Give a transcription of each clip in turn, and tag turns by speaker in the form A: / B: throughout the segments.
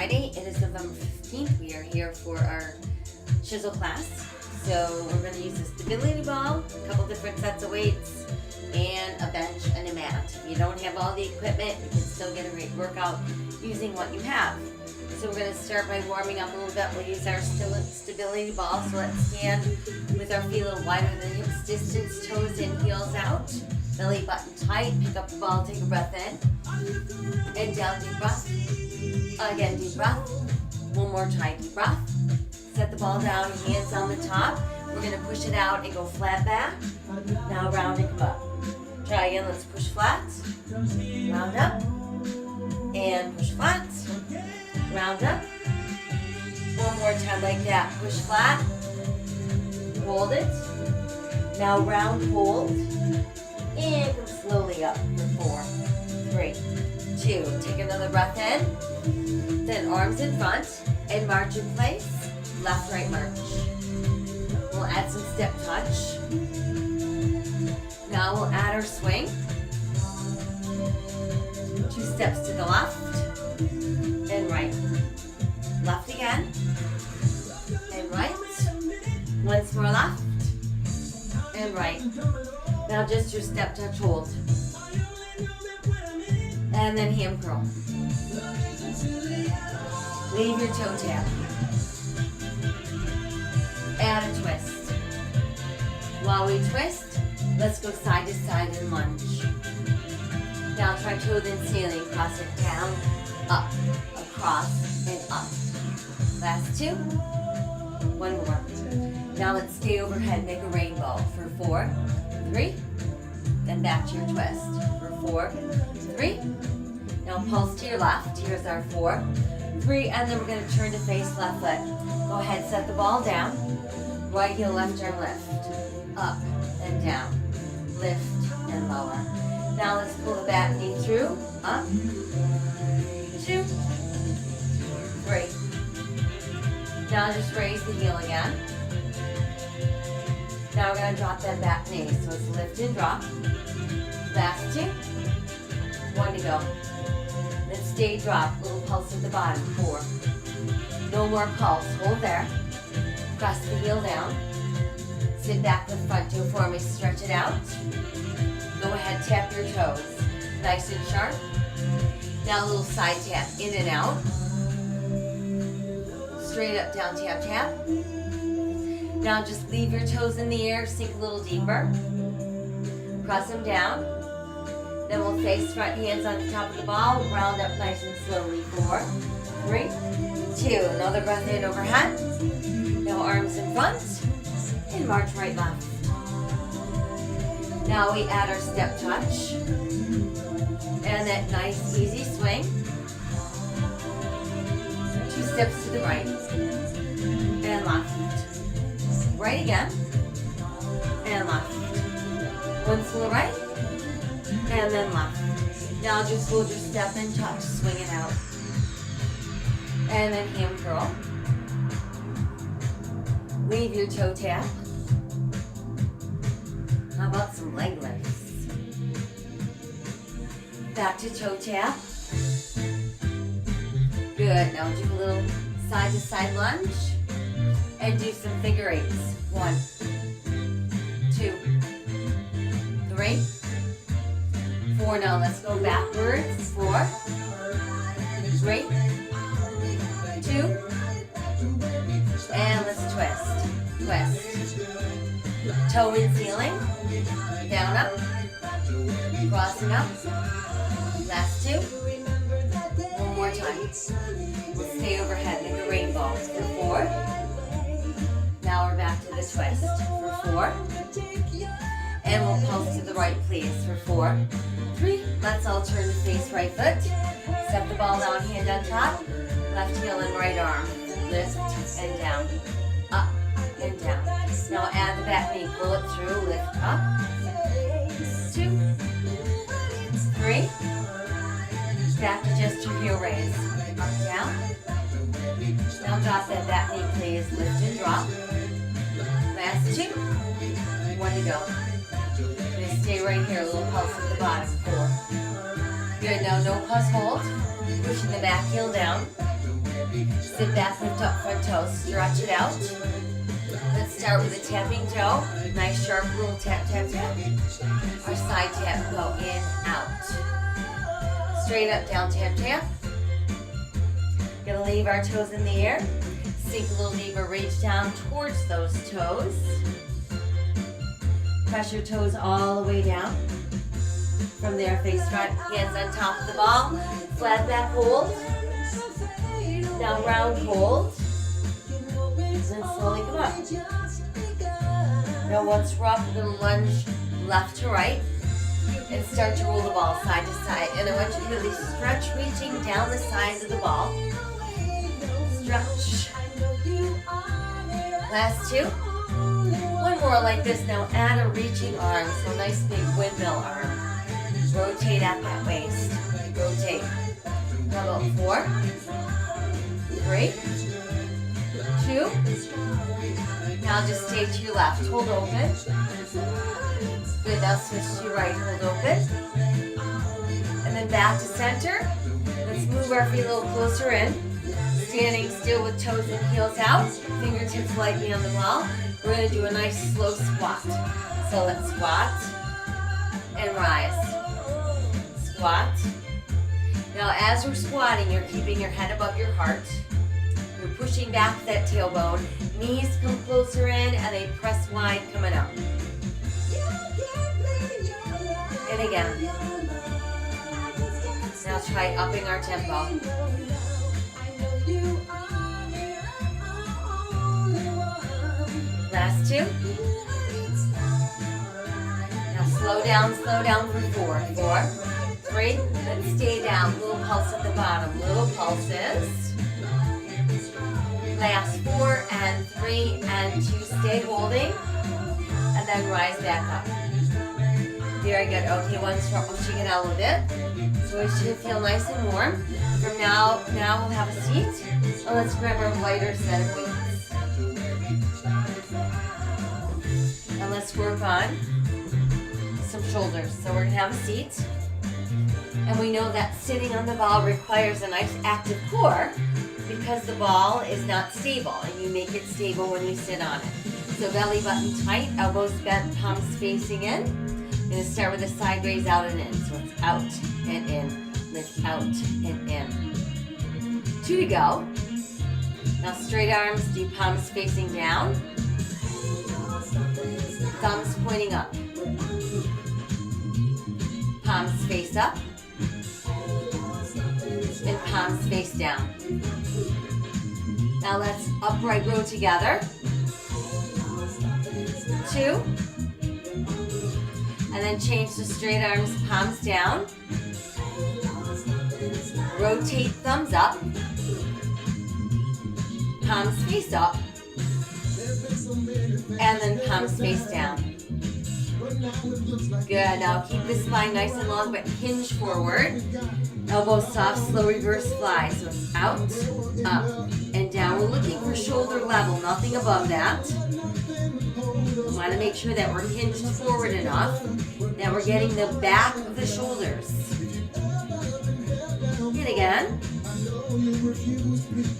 A: Friday. It is November 15th. We are here for our Chizel class. So we're going to use a stability ball, a couple different sets of weights, and a bench and a mat. If you don't have all the equipment, you can still get a great workout using what you have. So we're going to start by warming up a little bit. We'll use our stability ball. So let's stand with our feet a little wider than hips distance, toes in, heels out. Belly button tight. Pick up the ball, take a breath in. And down, deep breath. Again, deep breath. One more time, deep breath. Set the ball down, hands on the top. We're going to push it out and go flat back. Now round and come up. Try again, let's push flat. Round up. And push flat. Round up. One more time like that. Push flat. Hold it. Now round, hold. And come slowly up for 4, 3, 2. Take another breath in. Then arms in front and march in place. Left, right march. We'll add some step touch. Now we'll add our swing. 2 steps to the left and right. Left again and right. Once more left and right. Now just your step touch hold. And then hand curl. Leave your toe tap. Add a twist. While we twist, let's go side to side and lunge. Now try toe then sailing. Cross it down, up, across, and up. Last 2. One more. Now let's stay overhead. Make a rainbow for 4, 3. Then back to your twist for 4, 3. Now pulse to your left. Here's our 4, 3. And then we're going to turn to face left foot. Go ahead, set the ball down. Right heel, left arm lift. Up and down. Lift and lower. Now let's pull the back knee through. Up. 2, 3. Now just raise the heel again. Now we're going to drop that back knee. So it's lift and drop. Last 2. 1 to go. Let's stay drop. Little pulse at the bottom. 4. No more pulse. Hold there. Press the heel down. Sit back with front toe for me. Stretch it out. Go ahead, tap your toes. Nice and sharp. Now a little side tap. In and out. Straight up, down, tap, tap. Now just leave your toes in the air. Sink a little deeper. Press them down. Then we'll face front, hands on the top of the ball. Round up nice and slowly. 4, 3, 2. Another breath in overhead. Now arms in front. And march right left. Now we add our step touch. And that nice easy swing. 2 steps to the right. And left. Right again. And left. Once to the right. And then left. Now just hold your step and touch. Swing it out. And then hand curl. Leave your toe tap. How about some leg lifts? Back to toe tap. Good. Now do a little side to side lunge. And do some figure 8s. 1, 2, 3, 4. Now let's go backwards. 4, 3, 2, and let's twist. Twist. Toe in ceiling. Down, up. Crossing up. Last 2. One more time. We'll stay overhead. Make a rainbow for 4. Now we're back to the twist for 4. And we'll pulse to the right, please, for 4, 3. Let's all turn to face right foot. Set the ball down, hand on top. Left heel and right arm. Lift and down. Up and down. Now add the back knee. Pull it through. Lift up. 2, 3. Back to just your heel raise. Up, down. Now drop that back knee, please. Lift and drop. Last 2. 1 to go. Gonna stay right here. A little pulse at the bottom. 4. Good. Now no pulse hold. Pushing the back heel down. Sit back, lift up front toes, stretch it out. Let's start with a tapping toe. Nice sharp rule, tap, tap, tap. Our side tap, go in, out. Straight up, down, tap, tap. Gonna leave our toes in the air. Sink a little deeper, reach down towards those toes. Press your toes all the way down. From there, face front, hands on top of the ball. Flat back hold. Now round hold. And then slowly come up. Now once we're up, we're going to lunge left to right. And start to roll the ball side to side. And I want you to really stretch, reaching down the sides of the ball. Stretch. Last two. One more like this. Now add a reaching arm. So a nice big windmill arm. Rotate at that waist. Rotate. How about 4, 3, 2. Now just stay to your left. Hold open. Good. Now switch to your right. Hold open. And then back to center. Let's move our feet a little closer in. Standing still with toes and heels out. Fingertips lightly on the ball. We're going to do a nice slow squat. So let's squat and rise. Squat. Now as we're squatting, you're keeping your head above your heart. You're pushing back that tailbone. Knees come closer in and they press wide coming up. And again. Now try upping our tempo. Last two. Now slow down for 4. 4, 3, let's stay down. Little pulse at the bottom, little pulses. Last 4 and 3 and 2, stay holding. And then rise back up. Very good. Okay, once we're pushing it out a little bit. So it should feel nice and warm. From now we'll have a seat. And let's grab our lighter set of weights. And let's work on some shoulders. So we're gonna have a seat. And we know that sitting on the ball requires a nice active core because the ball is not stable and you make it stable when you sit on it. So belly button tight, elbows bent, palms facing in. I'm gonna start with a sideways out and in. So it's out and in, lift out and in. 2 to go. Now straight arms, do palms facing down. Thumbs pointing up. Palms face up. And palms face down. Now let's upright row together. 2. And then change to straight arms, palms down. Rotate thumbs up. Palms face up. And then palms face down. Good. Now keep the spine nice and long, but hinge forward. Elbows soft, slow reverse fly. So it's out, up, and down. We're looking for shoulder level, nothing above that. We want to make sure that we're hinged forward enough, that we're getting the back of the shoulders. Good again.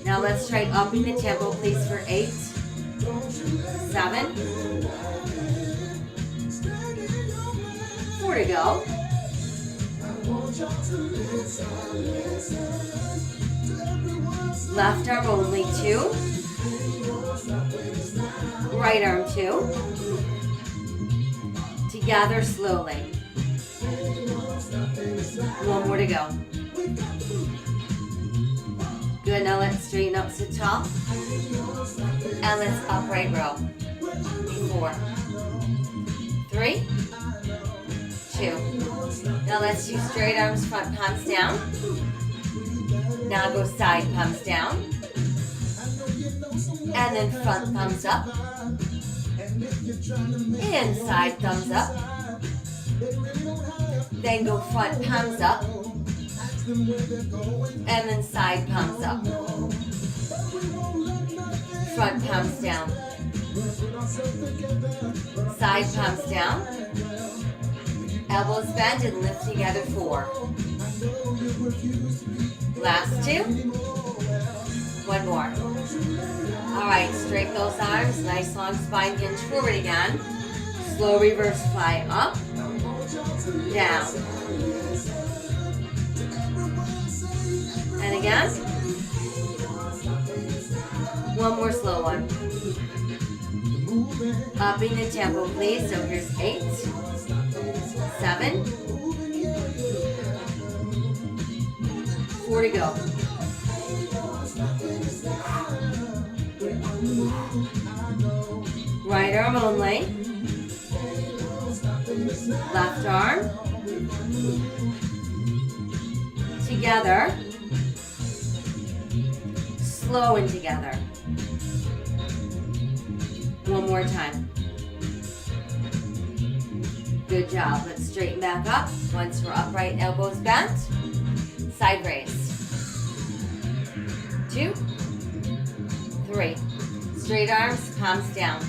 A: Now let's try upping the tempo, please, for 8, 7, 4 to go. Left arm only, 2. Right arm, 2. Together slowly. 1 more to go. Good, now let's straighten up, sit tall. And let's upright row. 4, 3, 2. Now let's do straight arms, front palms down. Now go side palms down. And then front thumbs up. And side thumbs up. Then go front palms up. And then side palms up. Front palms down. Side palms down. Elbows bend and lift together, 4. Last 2. One more. All right, straighten those arms. Nice long spine, hinge forward again. Slow reverse fly up, down. And again. One more slow one. Upping the tempo, please. So here's 8, 7, 4 to go. Right arm only. Left arm. Together. Slow and together. One more time. Good job. Let's straighten back up. Once we're upright, elbows bent. Side raise. 2, 3. Straight arms, palms down.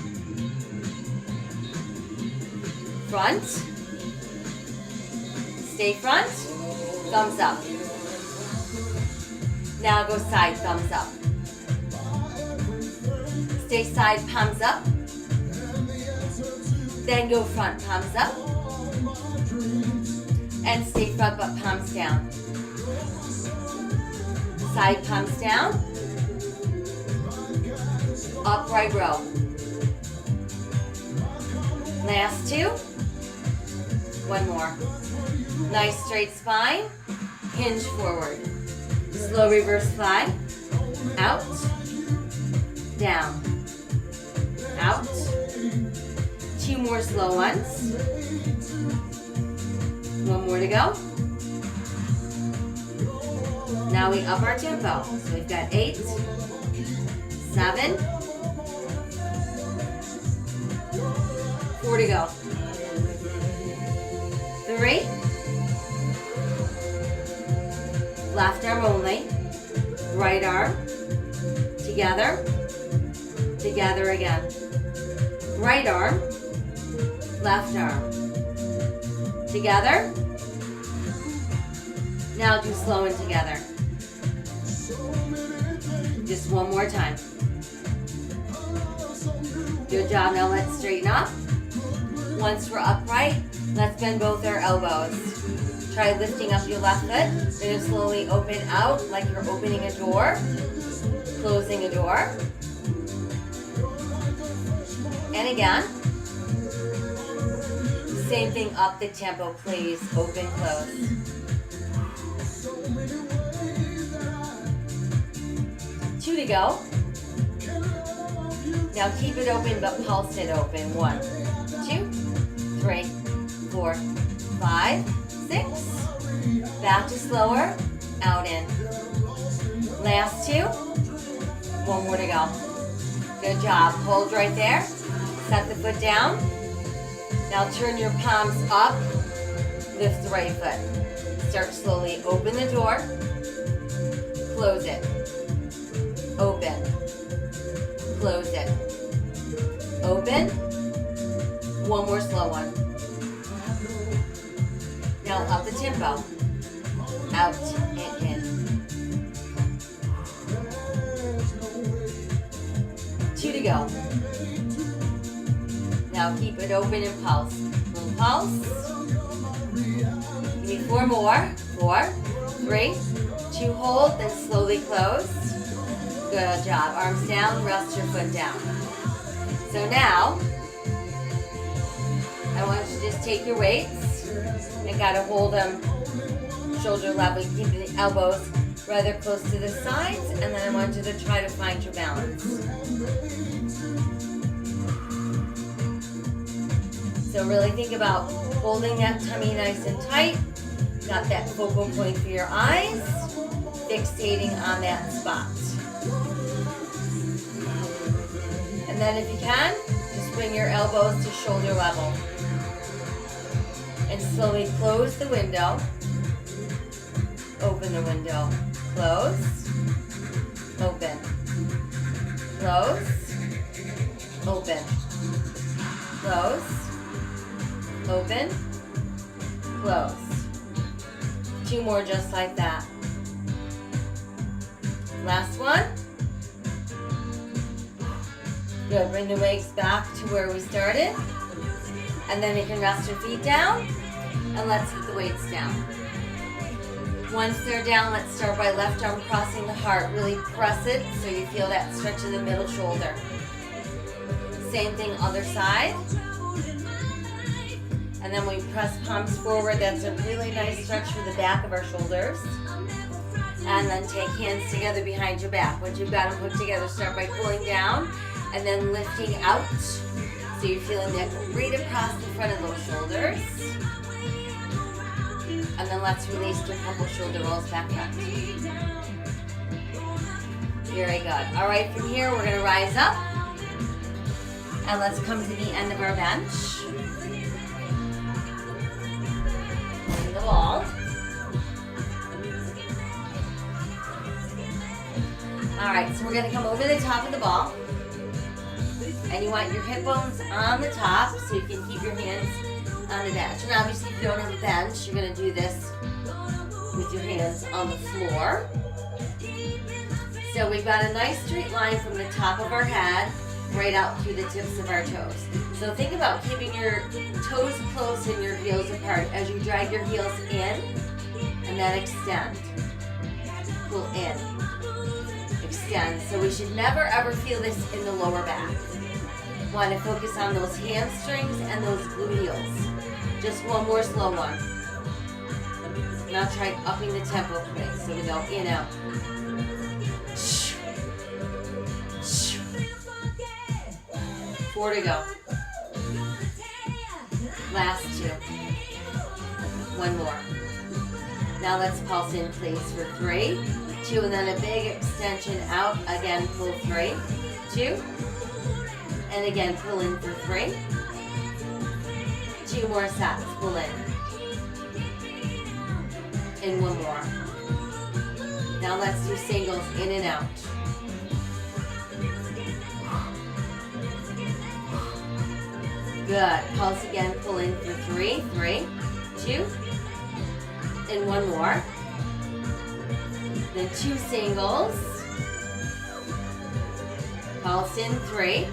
A: Front. Stay front. Thumbs up. Now go side, thumbs up. Stay side, palms up. Then go front, palms up. And stay front, but palms down. Side, palms down. Upright row. Last 2. One more. Nice straight spine. Hinge forward. Slow reverse fly. Out. Down. Out. 2 more slow ones. One more to go. Now we up our tempo. So we've got 8, 7, 4 to go. 3. Left arm only. Right arm. Together. Together again. Right arm. Left arm. Together. Now do slow and together. Just one more time. Good job. Now let's straighten up. Once we're upright, let's bend both our elbows. Try lifting up your left foot. Then slowly open out like you're opening a door, closing a door. And again. Same thing, up the tempo, please. Open, close. Two to go. Now keep it open, but pulse it open. 1, 2, 3, 4, 5, 6. Back to slower. Out in. Last 2. One more to go. Good job. Hold right there. Set the foot down. Now turn your palms up. Lift the right foot. Start slowly. Open the door. Close it. Open. Close it. Open. One more slow one. Now up the tempo. Out and in. 2 to go. Now keep it open and pulse. Little pulse. Give me 4 more. 4, 3, 2, hold, then slowly close. Good job. Arms down, rest your foot down. So now, I want you to just take your weights and gotta hold them shoulder level. You keep the elbows rather close to the sides, and then I want you to try to find your balance. So really think about holding that tummy nice and tight. Got that focal point for your eyes. Fixating on that spot. And then if you can, just bring your elbows to shoulder level. And slowly close the window. Open the window. Close. Open. Close. Open. Close. Open. Close. 2 more just like that. Last one. Good, bring the legs back to where we started. And then you can rest your feet down. And let's put the weights down. Once they're down, let's start by left arm crossing the heart. Really press it so you feel that stretch in the middle shoulder. Same thing, other side. And then we press palms forward. That's a really nice stretch for the back of our shoulders. And then take hands together behind your back. Once you've got them put together, start by pulling down and then lifting out. So you're feeling that right across the front of those shoulders. And then let's release to a couple shoulder rolls back up. Very good. All right, from here we're gonna rise up. And let's come to the end of our bench. Bring the ball. All right, so we're gonna come over the top of the ball. And you want your hip bones on the top so you can keep your hands on the bench. And obviously if you don't have a bench, you're gonna do this with your hands on the floor. So we've got a nice straight line from the top of our head right out through the tips of our toes. So think about keeping your toes close and your heels apart as you drag your heels in and then extend. Pull in, extend. So we should never ever feel this in the lower back. Want to focus on those hamstrings and those gluteals. Just one more slow one. Now try upping the tempo, please. So we go in, out. 4 to go. Last 2. 1 more. Now let's pulse in, please, for 3, 2, and then a big extension out. Again, pull 3, 2. And again, pull in for 3. 2 more sets, pull in. And 1 more. Now let's do singles in and out. Good. Pulse again, pull in for 3, 3, 2, and 1 more. Then 2 singles. Pulse in 3.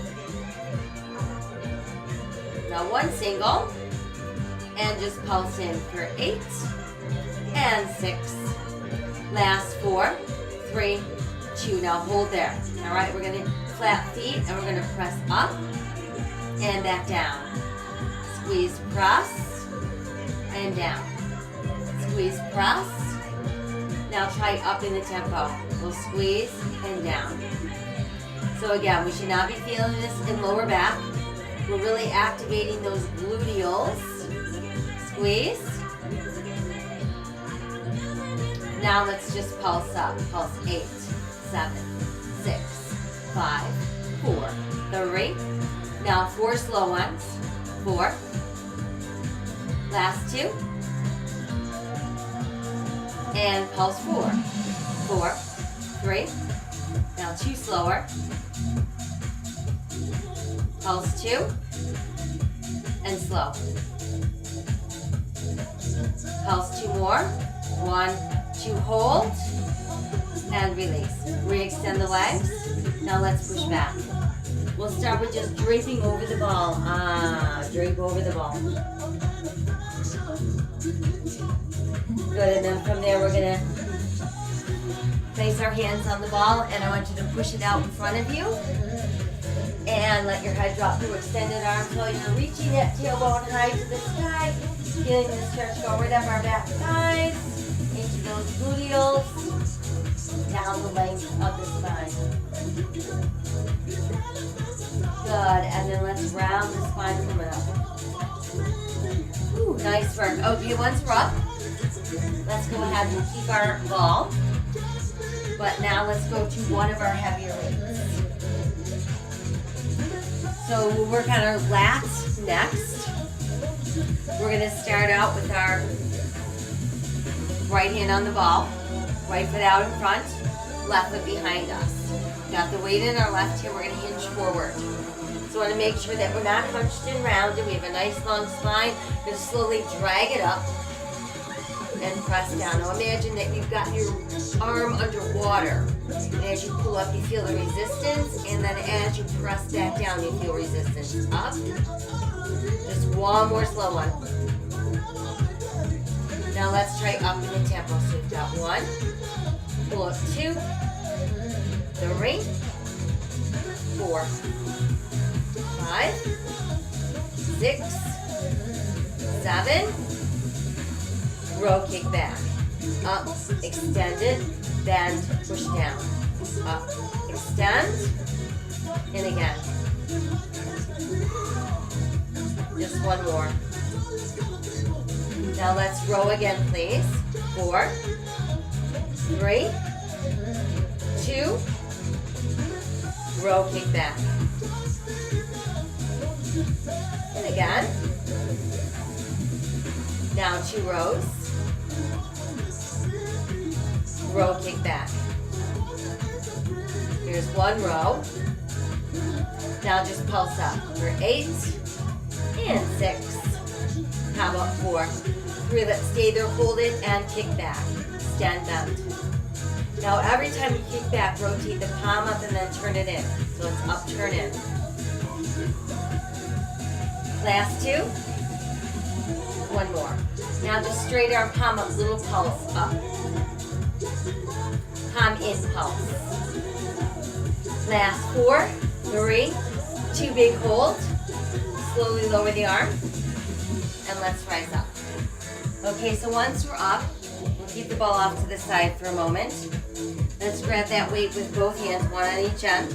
A: Now 1 single, and just pulse in for 8 and 6. Last 4, 3, 2. Now hold there. All right, we're gonna flat feet, and we're gonna press up and back down. Squeeze, press, and down. Squeeze, press. Now try up in the tempo. We'll squeeze and down. So again, we should not be feeling this in lower back. We're really activating those gluteals. Squeeze. Now let's just pulse up. Pulse 8, 7, 6, 5, 4, 3. Now 4 slow ones. 4. Last 2. And pulse 4. 4, 3. Now 2 slower. Pulse 2. And slow. Pulse 2 more. 1, 2, hold. And release. Re-extend the legs. Now let's push back. We'll start with just draping over the ball. Drape over the ball. Good, and then from there we're gonna place our hands on the ball, and I want you to push it out in front of you. And let your head drop through extended arms while you're reaching that tailbone high to the sky. Feeling the stretch go right up our back thighs, into those gluteals, down the length of the spine. Good, and then let's round the spine coming up. Ooh, nice work. Okay, once we're up, let's go ahead and keep our ball. But now let's go to one of our heavier weights. So we'll work on our lats next. We're gonna start out with our right hand on the ball, right foot out in front, left foot behind us. Got the weight in our left here, we're gonna hinge forward. So I wanna make sure that we're not hunched and rounded. We have a nice long spine. We're gonna slowly drag it up and press down. Now imagine that you've got your arm underwater. And as you pull up, you feel the resistance. And then as you press back down, you feel resistance. Up. Just one more slow one. Now let's try up in the tempo. So we've got 1, pull up 2, 3, 4, 5, 6, 7. Row, kick back. Up, extend it, bend, push down. Up, extend, and again. Just one more. Now let's row again, please. 4, 3, 2, row, kick back. And again. Now 2 rows. Row, kick back. Here's 1 row. Now just pulse up for 8 and 6. How about 4? 3, let's stay there, hold it, and kick back. Stand bend. Now every time you kick back, rotate the palm up and then turn it in. So it's up, turn in. Last 2. 1 more. Now just straight arm, palm up, little pulse up. Palm in, pulse. Last 4, 3, 2 big hold. Slowly lower the arm. And let's rise up. Okay, so once we're up, we'll keep the ball off to the side for a moment. Let's grab that weight with both hands, one on each end.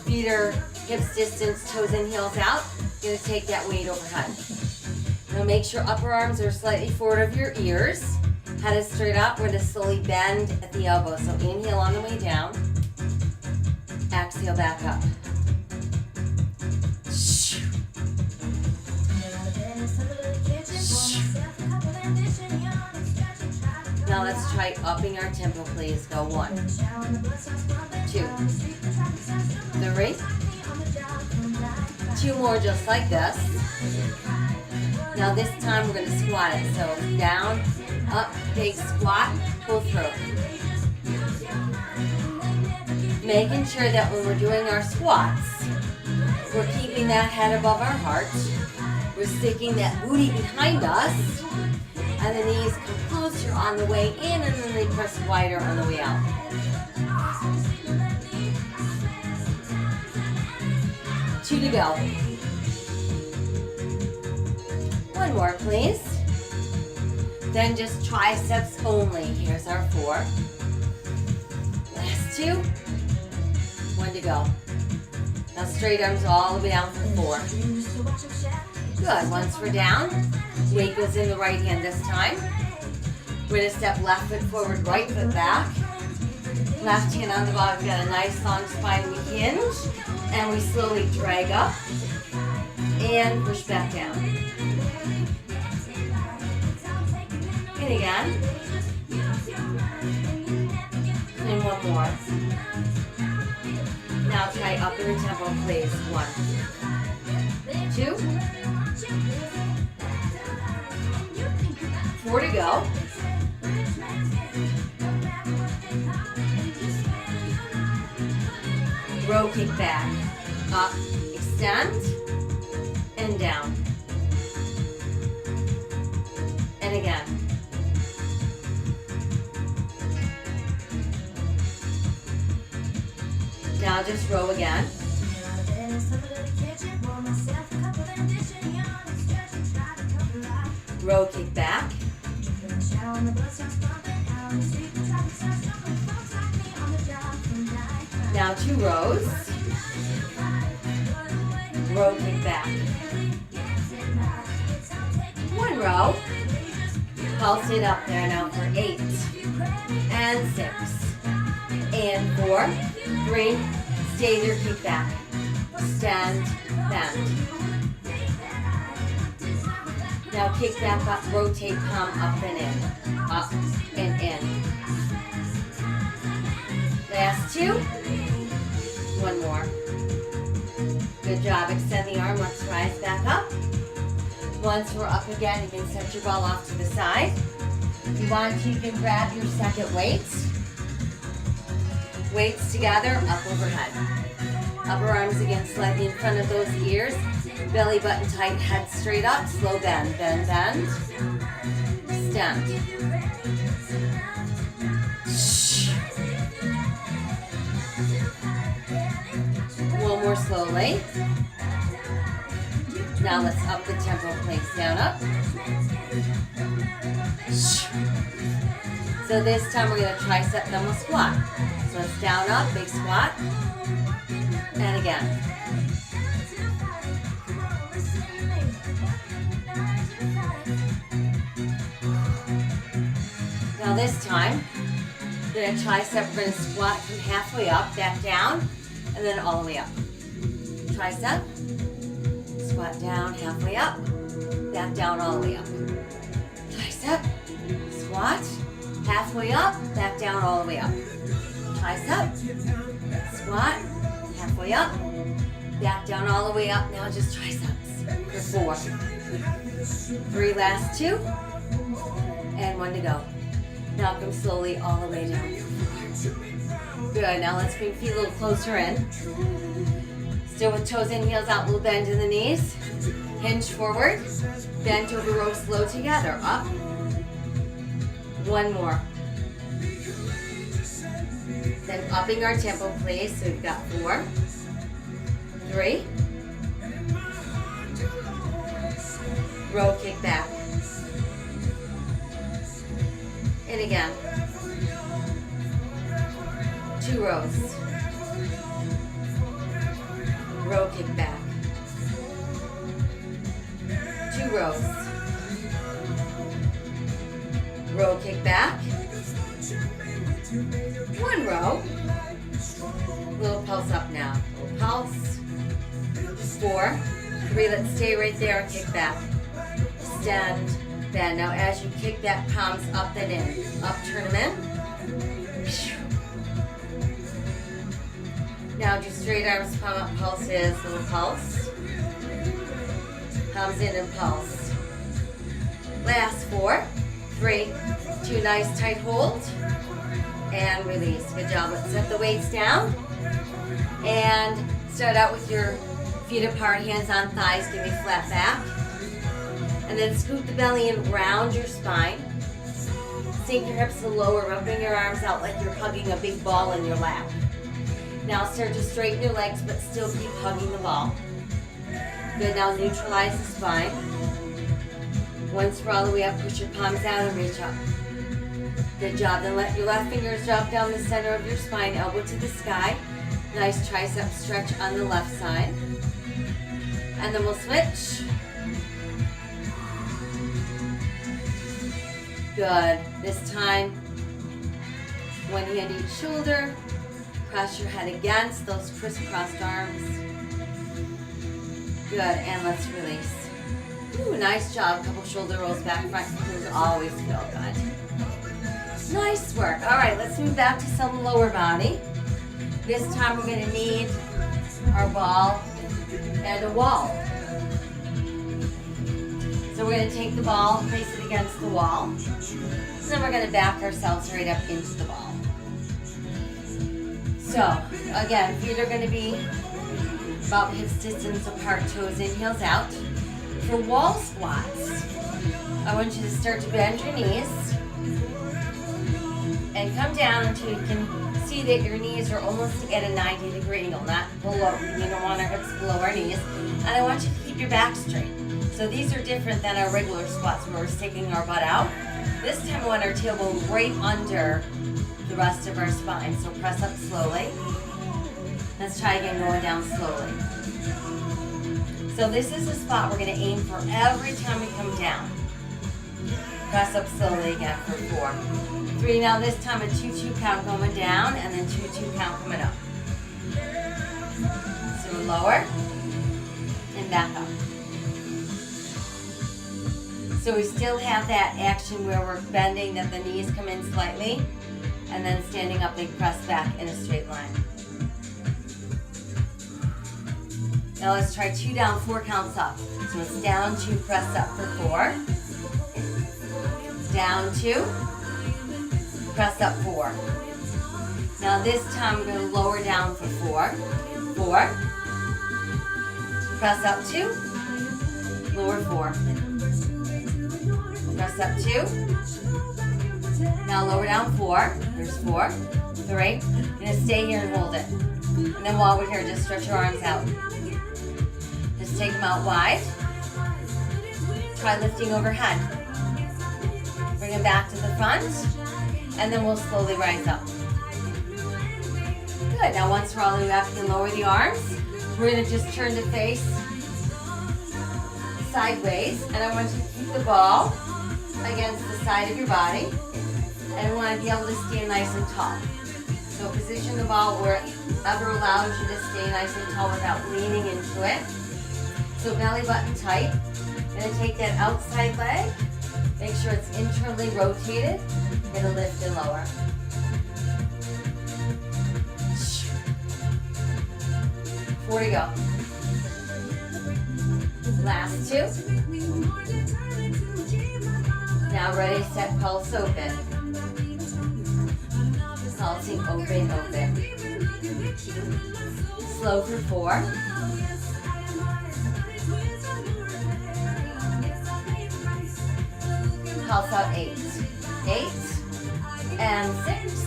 A: Feet are hips distance, toes and heels out. You're gonna take that weight overhead. Now make sure upper arms are slightly forward of your ears. Head is straight up. We're gonna slowly bend at the elbow. So inhale on the way down. Exhale back up. Now let's try upping our tempo, please. Go 1, 2, 3. 2 more just like this. Now this time we're going to squat it. So down, up, big squat, pull through. Making sure that when we're doing our squats, we're keeping that head above our heart. We're sticking that booty behind us. And the knees come closer on the way in, and then they press wider on the way out. Two to go. 1 more, please. Then just triceps only. Here's our 4. Last 2. 1 to go. Now straight arms all the way down for 4. Good. Once we're down, weight goes in the right hand this time. We're going to step left foot forward, right foot back. Left hand on the bottom. We've got a nice long spine. We hinge, and we slowly drag up and push back down. And again. And 1 more. Now try up in the tempo, please. 1, 2, 4 to go. Row, kick back. Up, extend, and down. And again. Now just row again. Row, kick back. Now 2 rows. Row, kick back. 1 row. Pulse it up there now for 8 and 6 and 4, 3. Stay there, kick back. Stand, bend. Now kick back up, rotate palm up and in. Up and in. Last 2. 1 more. Good job. Extend the arm. Let's rise back up. Once we're up again, you can set your ball off to the side. If you want to, you can grab your second weight. Weights together, up overhead. Upper arms again slightly in front of those ears. Belly button tight, head straight up, slow bend, bend, bend. Stand. One more slowly. Now let's up the tempo, place down, up. So this time we're going to tricep, then we'll squat. So it's down, up, big squat. And again. Now this time, we're going to tricep, we're going to squat from halfway up, back down, and then all the way up. Tricep, squat down, halfway up, back down, all the way up. Tricep, squat, halfway up, back down, all the way up. Tricep, squat, halfway up, back down, all the way up. Now just triceps for 4. 3, last 2, and 1 to go. Now come slowly all the way down. Good, now let's bring feet a little closer in. Still with toes in, heels out, little bend in the knees. Hinge forward, bend over, row slow together, up. 1 more. Then upping our tempo, please. So we've got 4, 3. Row, kick back. And again. 2 rows. Row, kick back. 2 rows. Row, kick back. 1 row. Little pulse up now. Little pulse. 4, 3. Let's stay right there and kick back. Stand, bend. Now as you kick that, palms up and in. Up, turn them in. Now do straight arms, palm up pulses. Little pulse. Palms in and pulse. Last 4, 3, 2. Nice tight hold. And release. Good job. Let's set the weights down. And start out with your feet apart, hands on thighs, give me flat back. And then scoot the belly in, round your spine. Sink your hips to lower, rubbing your arms out like you're hugging a big ball in your lap. Now start to straighten your legs, but still keep hugging the ball. Good, now neutralize the spine. Once we're all the way up, push your palms out and reach up. Good job. Then let your left fingers drop down the center of your spine, elbow to the sky. Nice tricep stretch on the left side. And then we'll switch. Good. This time, one hand each shoulder. Press your head against those crisscrossed arms. Good. And let's release. Ooh, nice job. Couple shoulder rolls back, front. Those always feel good. Nice work. All right, let's move back to some lower body. This time we're going to need our ball and a wall. So we're going to take the ball, place it against the wall. And then we're going to back ourselves right up into the ball. So, again, feet are going to be about hips distance apart, toes in, heels out. For wall squats, I want you to start to bend your knees. And come down until you can see that your knees are almost at a 90-degree angle, not below. You don't want our hips below our knees. And I want you to keep your back straight. So these are different than our regular squats where we're sticking our butt out. This time I want our tailbone right under the rest of our spine. So press up slowly. Let's try again, going down slowly. So this is a spot we're going to aim for every time we come down. Press up slowly again for 4. 3, now this time a 2-2 count going down and then 2-2 count coming up. So lower and back up. So we still have that action where we're bending that the knees come in slightly and then standing up, they press back in a straight line. Now let's try 2 down, 4 counts up. So it's down, 2, press up for 4. Down 2. Press up 4. Now this time we're going to lower down for 4. 4. Press up 2. Lower 4. Press up 2. Now lower down 4. There's 4. 3. You're going to stay here and hold it. And then while we're here, just stretch your arms out. Just take them out wide. Try lifting overhead. Bring them back to the front. And then we'll slowly rise up. Good. Now once we're all the way up, you can lower the arms. We're going to just turn to face sideways. And I want you to keep the ball against the side of your body. And I want to be able to stand nice and tall. So position the ball wherever allows you to stay nice and tall without leaning into it. So belly button tight. Going to take that outside leg. Make sure it's internally rotated. Going to lift and lower. 4 to go. Last 2. Now ready, set, pulse open. Pulsing open, open. Slow for 4. Pulse out 8. 8. And 6.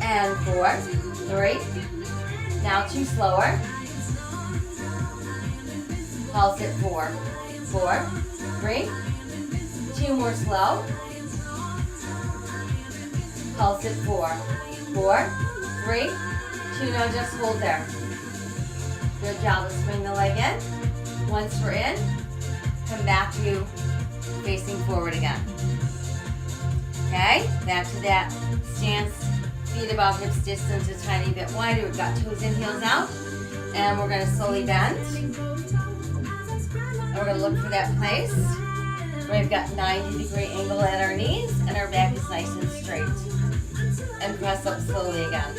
A: And 4. 3. Now 2 slower. Pulse at 4. 4. 3. 2 more slow. Pulse at 4. 4. 3. 2. Now just hold there. Good job. Let's bring the leg in. Once we're in, come back to facing forward again. Okay, back to that stance. Feet above hips distance a tiny bit wider. We've got toes in, heels out. And we're going to slowly bend. And we're going to look for that place where we've got 90-degree angle at our knees and our back is nice and straight. And press up slowly again.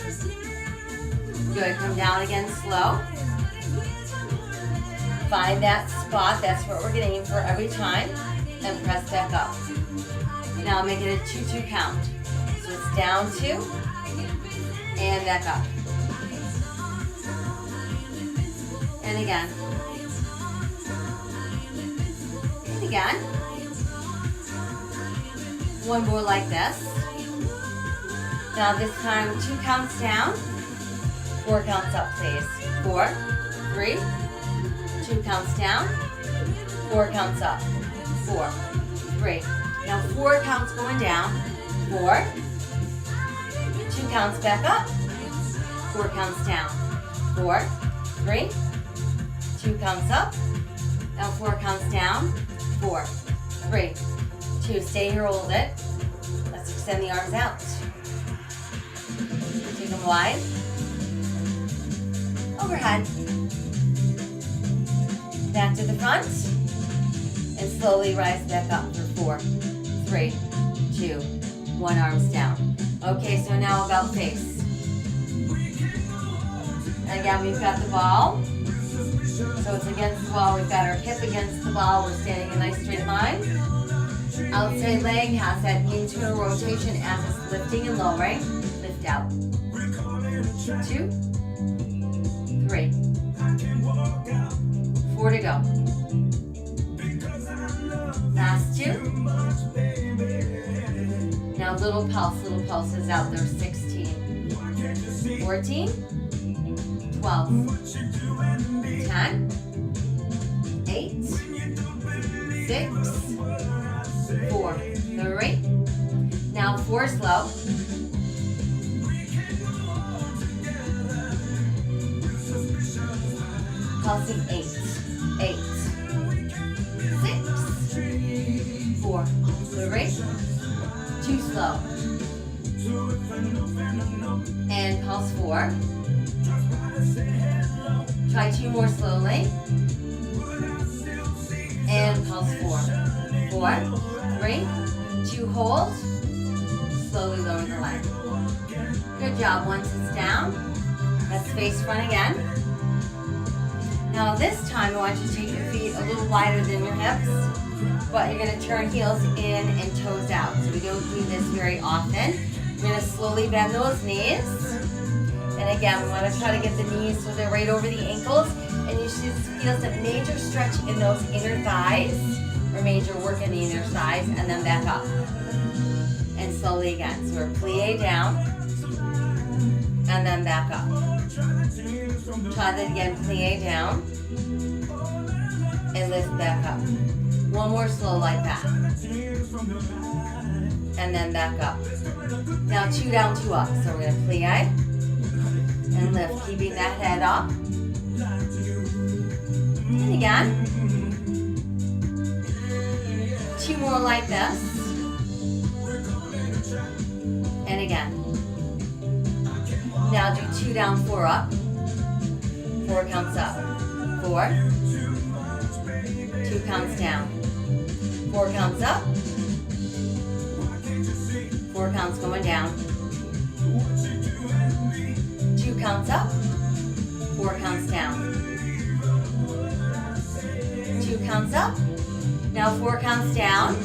A: Good, come down again slow. Find that spot, that's what we're getting for every time. And press back up. Now make it a 2-2 count. So it's down 2 and back up. And again. And again. One more like this. Now this time 2 counts down, 4 counts up please. 4, 3, 2 counts down, 4 counts up. 4, 3. Now 4 counts going down. 4. 2 counts back up. 4 counts down. 4, 3. 2 counts up. Now 4 counts down. 4, 3, 2. Stay here, hold it. Let's extend the arms out. Take them wide. Overhead. Back to the front. And slowly rise back up for 4, 3, 2, 1, arms down. Okay, so now about face. And again, we've got the ball. So it's against the wall. We've got our hip against the ball. We're standing in a nice straight line. Outside leg has that internal rotation as it's lifting and lowering. Lift out. 2, 3, 4 to go. Last 2. Now little pulses out there. 16, 14, 12, 10, 8, 6, 4, 3. Now 4 slow. Pulsing 8, 8, 6, 4, 3, 2 slow. And pulse 4. Try 2 more slowly. And pulse 4. 4, 3, 2 hold. Slowly lower the leg. Good job. Once it's down, let's face front again. Now this time I want you to take your feet a little wider than your hips. but you're gonna turn heels in and toes out. So we don't do this very often. We're gonna slowly bend those knees. And again, we wanna try to get the knees so they're right over the ankles. And you should feel some major stretch in those inner thighs, or major work in the inner thighs, and then back up. And slowly again. So we're plie down, and then back up. Try that again, plie down, and lift back up. One more slow like that. And then back up. Now 2 down, 2 up. So we're gonna plie and lift, keeping that head up. And again. 2 more like this. And again. Now do 2 down, 4 up. 4 counts up. 4. 2 counts down. 4 counts up. 4 counts going down. 2 counts up. 4 counts down. 2 counts up. Now 4 counts down.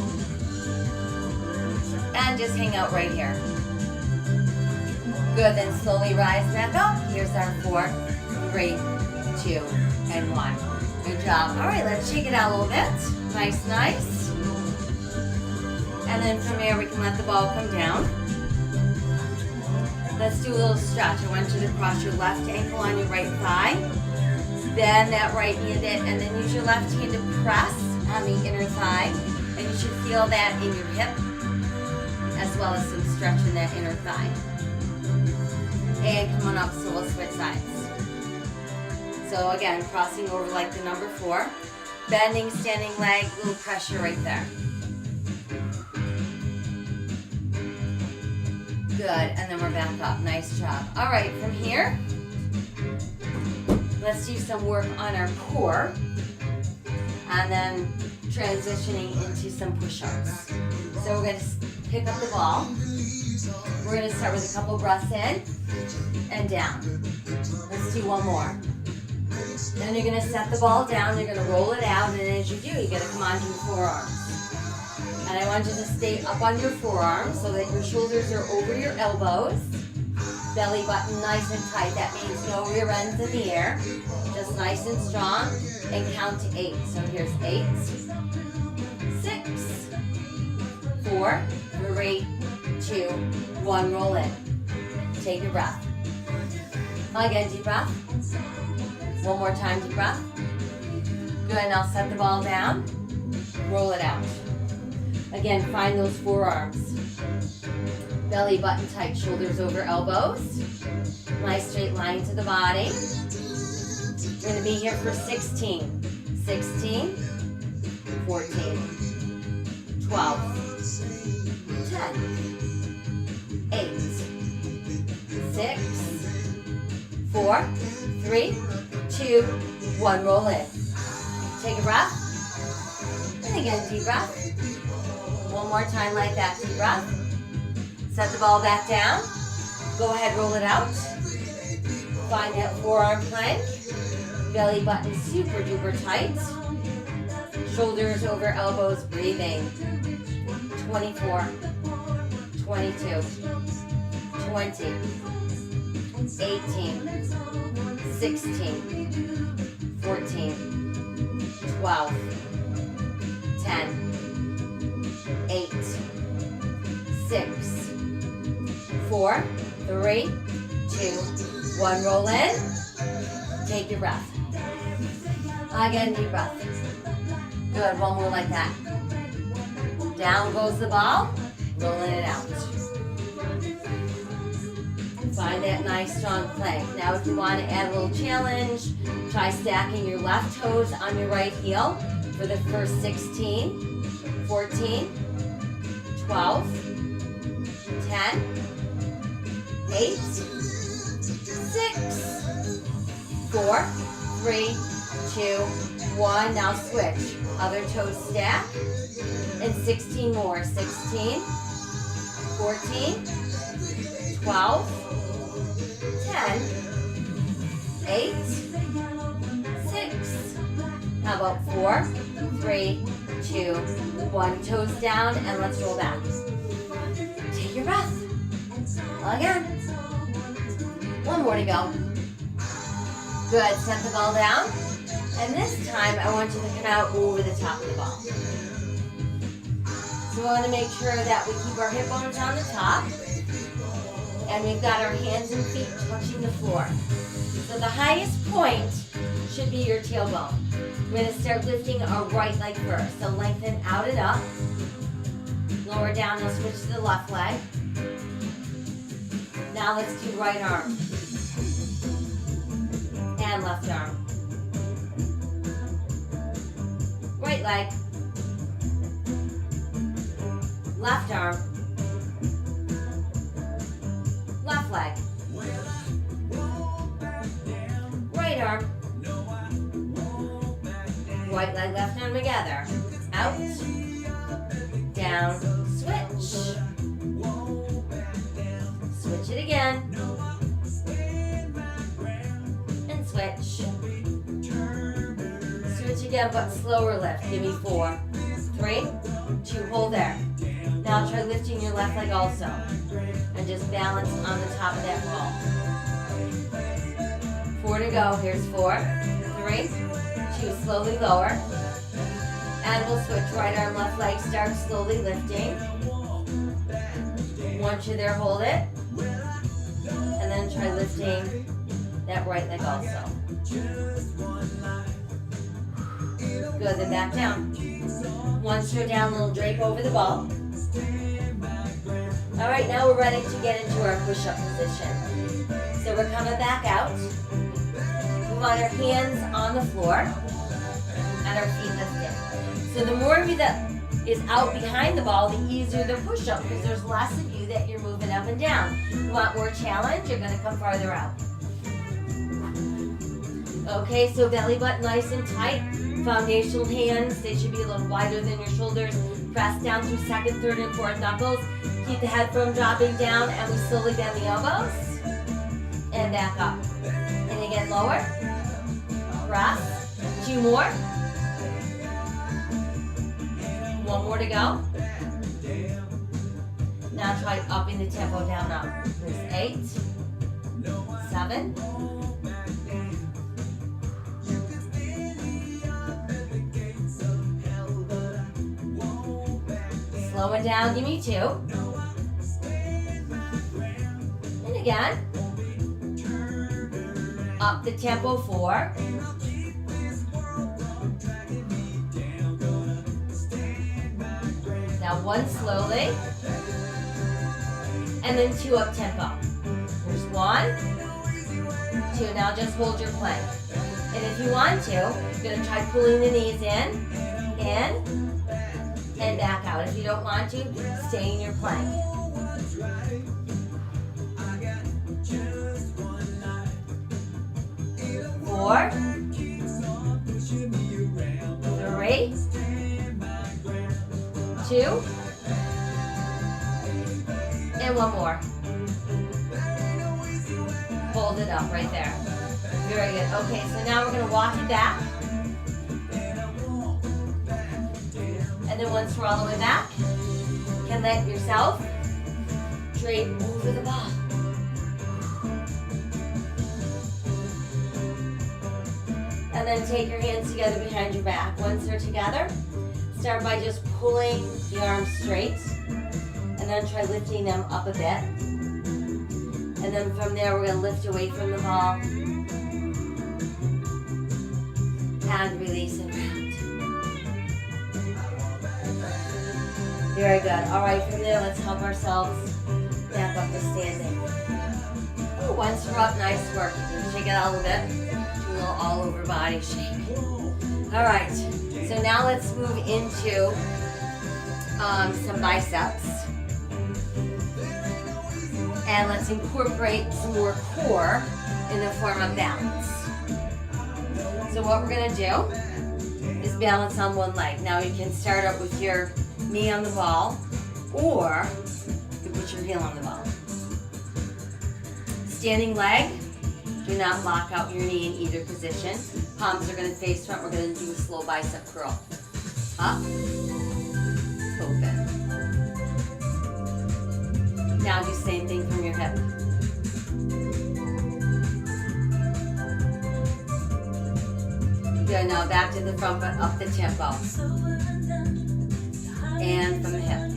A: And just hang out right here. Good, then slowly rise back up. Here's our 4, 3, 2, and 1. Good job. All right, let's shake it out a little bit. Nice, nice. And then from here, we can let the ball come down. Let's do a little stretch. I want you to cross your left ankle on your right thigh. Bend that right knee a bit, and then use your left hand to press on the inner thigh. And you should feel that in your hip, as well as some stretch in that inner thigh. And come on up, so we'll switch sides. So again, crossing over like the number 4. Bending, standing leg, little pressure right there. Good, and then we're back up. Nice job. All right, from here, let's do some work on our core, and then transitioning into some push-ups. So we're going to pick up the ball. We're going to start with a couple breaths in and down. Let's do one more. Then you're going to set the ball down, you're going to roll it out, and as you do, you're going to come onto your forearms. And I want you to stay up on your forearms so that your shoulders are over your elbows. Belly button nice and tight. That means no rear ends in the air. Just nice and strong. And count to 8. So here's 8, 6, 4, 3, 2, 1. Roll in. Take a breath. Again, deep breath. One more time, deep breath. Good, now set the ball down. Roll it out. Again, find those forearms. Belly button tight, shoulders over elbows. Nice straight line to the body. We're going to be here for 16, 16, 14, 12, 10, 8, 6, 4, 3, 2, 1. Roll in. Take a breath. And again, deep breath. One more time like that, deep breath. Set the ball back down. Go ahead, roll it out. Find that forearm plank. Belly button super duper tight. Shoulders over elbows, breathing. 24, 22, 20, 18, 16, 14, 12, 10, 8, 6, 4, 3, 2, 1. Roll in. Take your breath. Again, deep breath. Good, one more like that. Down goes the ball. Rolling it out. Find that nice strong plank. Now if you want to add a little challenge, try stacking your left toes on your right heel for the first 16, 14, 12, 10, 8, 6, 4, 3, 2, 1. Now switch. Other toes stack. And 16 more. 16, 14, 12, 10, 8, 6, How about 4, 3, 2, 1. Toes down and let's roll back. Take your breath. Again. One more to go. Good. Set the ball down. And this time I want you to come out over the top of the ball. So we want to make sure that we keep our hip bones on the top. And we've got our hands and feet touching the floor. So the highest point should be your tailbone. We're going to start lifting our right leg first. So lengthen out and up. Lower down, now switch to the left leg. Now let's do right arm. And left arm. Right leg. Left arm. Left leg. Right arm. Right leg, left arm together. Out. Down. Switch. Switch it again. And switch. Switch again, but slower lift. Give me 4, 3, 2, hold there. Now try lifting your left leg also. And just balance on the top of that wall. 4 to go. Here's 4, 3, 2, slowly lower. And we'll switch right arm, left leg, start slowly lifting. Once you're there, hold it. And then try lifting that right leg also. Good, then back down. Once you're down, little drape over the ball. All right, now we're ready to get into our push-up position. So we're coming back out. We want our hands on the floor and our feet lifted. So the more of you that is out behind the ball, the easier the push-up, because there's less of you that you're moving up and down. You want more challenge, you're gonna come farther out. Okay, so belly button nice and tight. Foundational hands, they should be a little wider than your shoulders. Press down through second, third, and fourth knuckles. Keep the head from dropping down, and we slowly bend the elbows. And back up. And again, lower. Press. 2 more. 1 more to go. Now try upping the tempo down up. There's 8, 7. Slow it down, give me 2. And again. Up the tempo, 4. Now 1 slowly. And then 2 up tempo. There's 1, 2. Now just hold your plank. And if you want to, you're going to try pulling the knees in, and back out. If you don't want to, stay in your plank. 4, 3, 2, and 1 more. Hold it up right there. Very good. Okay, so now we're going to walk it back. And then once we're all the way back, you can let yourself drape over the ball. And then take your hands together behind your back. Once they're together, start by just pulling the arms straight. And then try lifting them up a bit. And then from there, we're going to lift away from the ball. And release and round. Very good. All right, from there, let's help ourselves back up to standing. Ooh, once we're up, nice work. You can shake it out a little bit. Do a little all-over body shake. All right, so now let's move into some biceps. And let's incorporate some more core in the form of balance. So what we're going to do is balance on one leg. Now you can start up with your knee on the ball, or you can put your heel on the ball. Standing leg, Do not lock out your knee in either position. Palms are going to face front. We're going to do a slow bicep curl. Up, open. Now do same thing from your hip. Good, now back to the front, but up the tempo. And from the hip.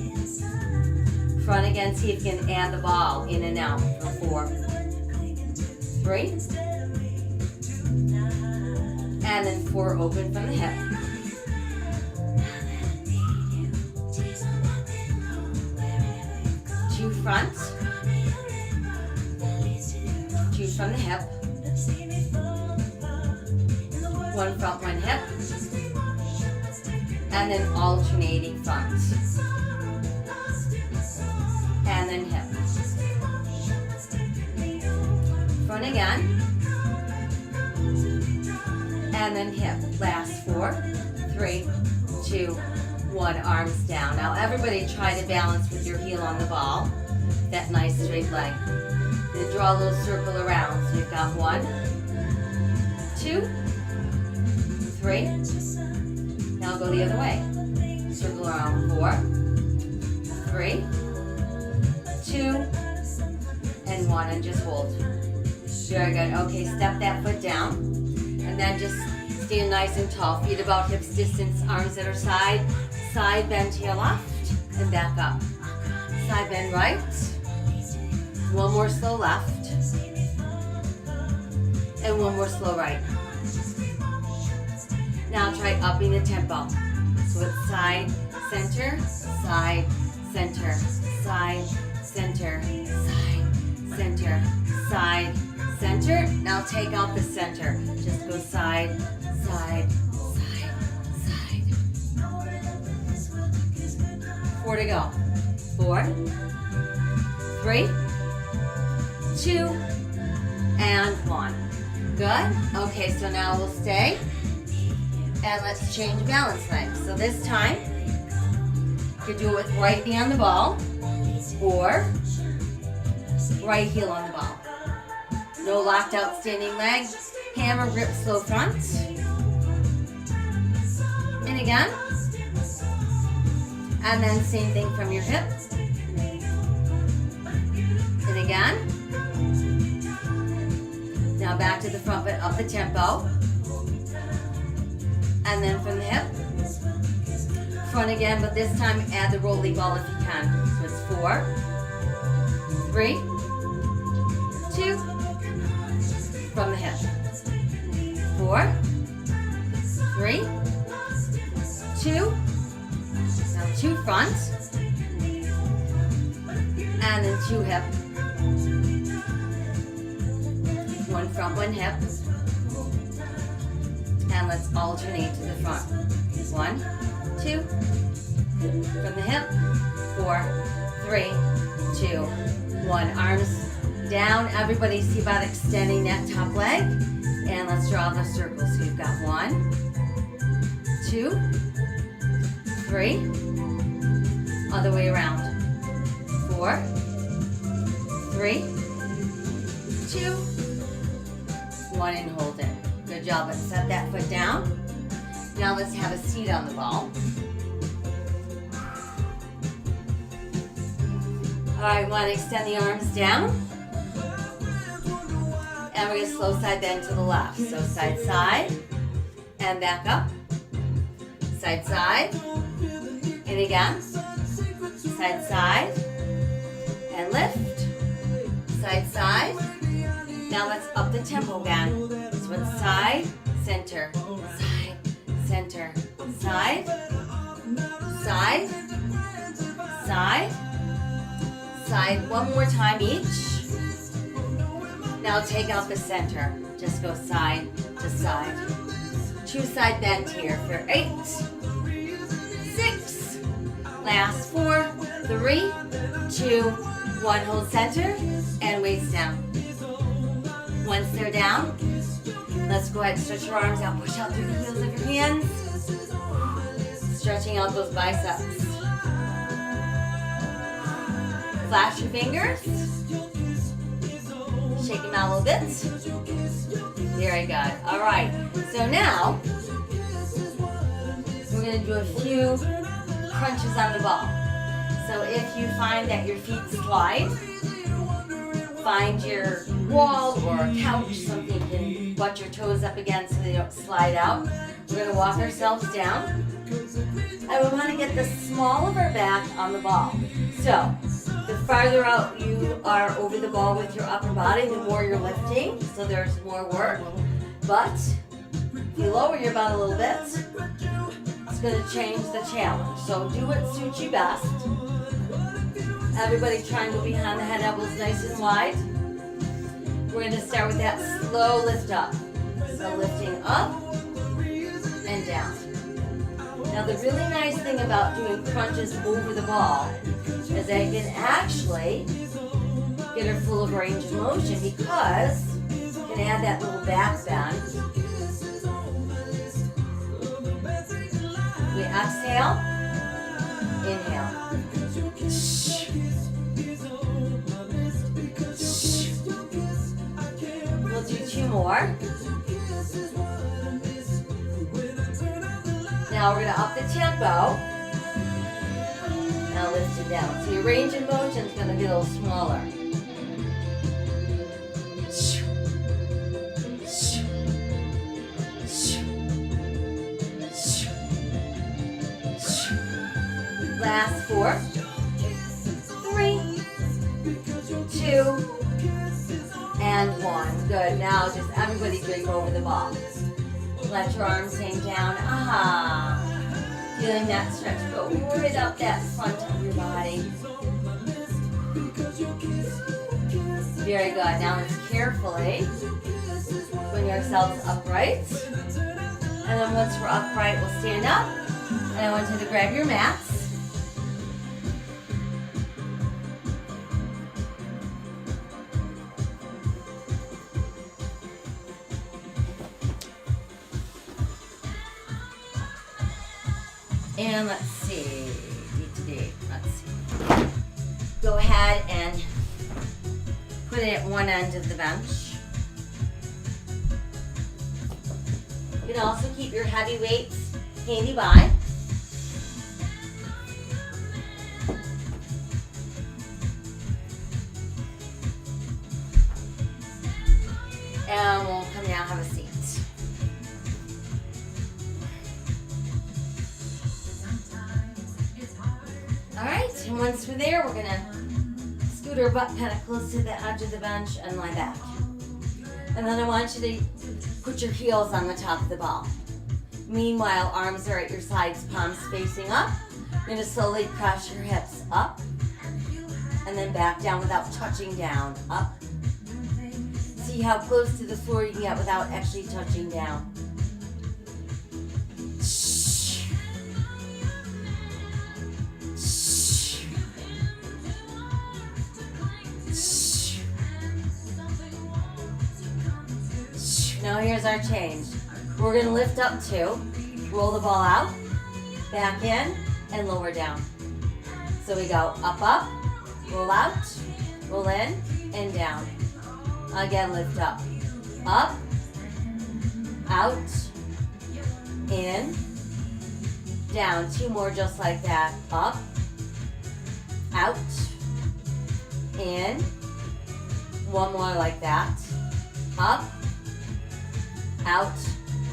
A: Front again, see if you can add the ball in and out for 4, 3. And then 4, open from the hip. Two front. 2 from the hip. 1 front, 1 hip. And then alternating front. And then hip. Front again. And then hip. Last 4, 3, 2, 1. Arms down. Now everybody try to balance with your heel on the ball. That nice straight leg. Then draw a little circle around. So you've got 1, 2, 3. Now go the other way. Circle around. 4, 3, 2, and 1, and just hold. Very good. Okay, step that foot down, and then just stand nice and tall. Feet about hips distance. Arms that are side, side bend to your left, and back up. Side bend right. One more slow left, and one more slow right. Now try upping the tempo. So it's side, center, side, center, side, center, side, center, side, center. Now take out the center. Just go side, side, side, side. 4 to go. 4, 3, 2, and 1. Good. Okay, so now we'll stay. And let's change balance legs. So this time, you can do it with right knee on the ball or right heel on the ball. No locked out standing leg. Hammer grip, slow front. And again. And then same thing from your hip. And again. Now back to the front, but up the tempo. And then from the hip, front again, but this time add the rolly ball if you can. So it's 4, 3, 2, from the hip. 4, 3, 2, now 2 front, and then 2 hip. 1 front, 1 hip. And let's alternate to the front. 1, 2, from the hip. 4, 3, 2, 1. Arms down. Everybody see about extending that top leg. And let's draw the circle. So you've got 1, 2, 3. Other way around. 4, 3, 2, 1, and hold it. Good job. Let's set that foot down. Now let's have a seat on the ball. All right, we want to extend the arms down. And we're going to slow side bend to the left. So side, side, and back up. Side, side, and again. Side, side, and lift. Side, side. Now let's up the tempo again. So it's side, center, side, center, side, side, side, side. One more time each. Now take out the center. Just go side to side. 2 side bend here for 8, 6, last 4, 3, 2, 1. Hold center and weights down. Once they're down, let's go ahead and stretch your arms out. Push out through the heels of your hands. Stretching out those biceps. Flash your fingers. shake them out a little bit. Very good. All right. So now, we're going to do a few crunches on the ball. So if you find that your feet slide, find your wall or a couch, something you can butt your toes up against so they don't slide out. We're going to walk ourselves down. And we want to get the small of our back on the ball. So the farther out you are over the ball with your upper body, the more you're lifting. So there's more work. But if you lower your butt a little bit, it's going to change the challenge. So do what suits you best. Everybody try and go behind the head, elbows nice and wide. We're going to start with that slow lift up. So lifting up and down. Now the really nice thing about doing crunches over the ball is that you can actually get her full of range of motion because you can add that little back bend. We exhale, inhale. We'll do two more. Now we're going to up the tempo. Now lift it down. So your range of motion is going to get a little smaller. Last 4, 3, 2, and 1. Good. Now just everybody drink over the ball. Let your arms hang down. Feeling that stretch. Go right up that front of your body. Very good. Now let's carefully bring ourselves upright. And then once we're upright, we'll stand up. And I want you to grab your mats. And let's see, go ahead and put it at one end of the bench. You can also keep your heavy weights handy by. And we'll come down and have a seat. Alright, and once we're there, we're going to scoot our butt kind of close to the edge of the bench and lie back. And then I want you to put your heels on the top of the ball. Meanwhile, arms are at your sides, palms facing up. You're going to slowly press your hips up and then back down without touching down. Up. See how close to the floor you can get without actually touching down. Now here's our change. We're going to lift up 2, roll the ball out, back in, and lower down. So we go up, up, roll out, roll in, and down. Again, lift up, out, in, down. 2 more just like that. Up, out, in. 1 more like that. Up, out.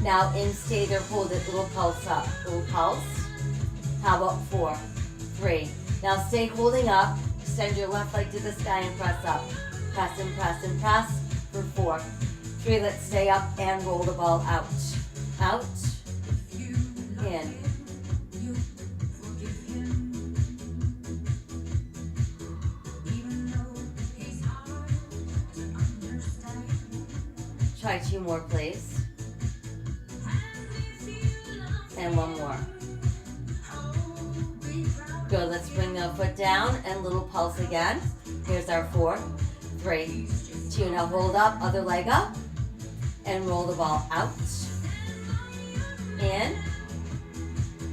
A: Now in, stay there, hold it, little pulse up, little pulse. How about 4, 3. Now stay holding up, extend your left leg to the sky and press up. Press and press and press for 4, 3. Let's stay up and roll the ball out. Out, in. Try 2 more, please. And 1 more. Good, let's bring the foot down and little pulse again. Here's our 4, 3, 2. Now hold up, other leg up, and roll the ball out. In,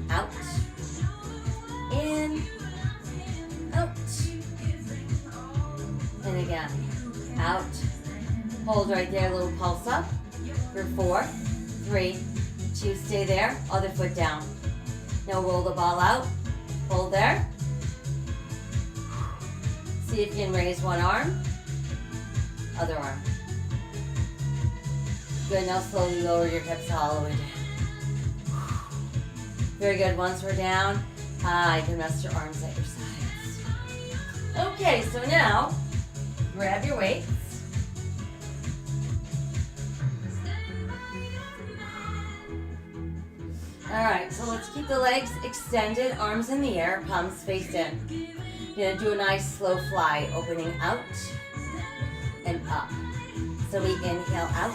A: out, in, out. And again, out, Hold right there, a little pulse up. For 4, 3, 2, stay there. Other foot down. Now roll the ball out. Hold there. See if you can raise one arm. Other arm. Good, now slowly lower your hips all the way down. Very good, once we're down, you can rest your arms at your sides. Okay, so now, grab your weights. Alright, so let's keep the legs extended, arms in the air, palms face in. You're going to do a nice slow fly, opening out and up. So we inhale out.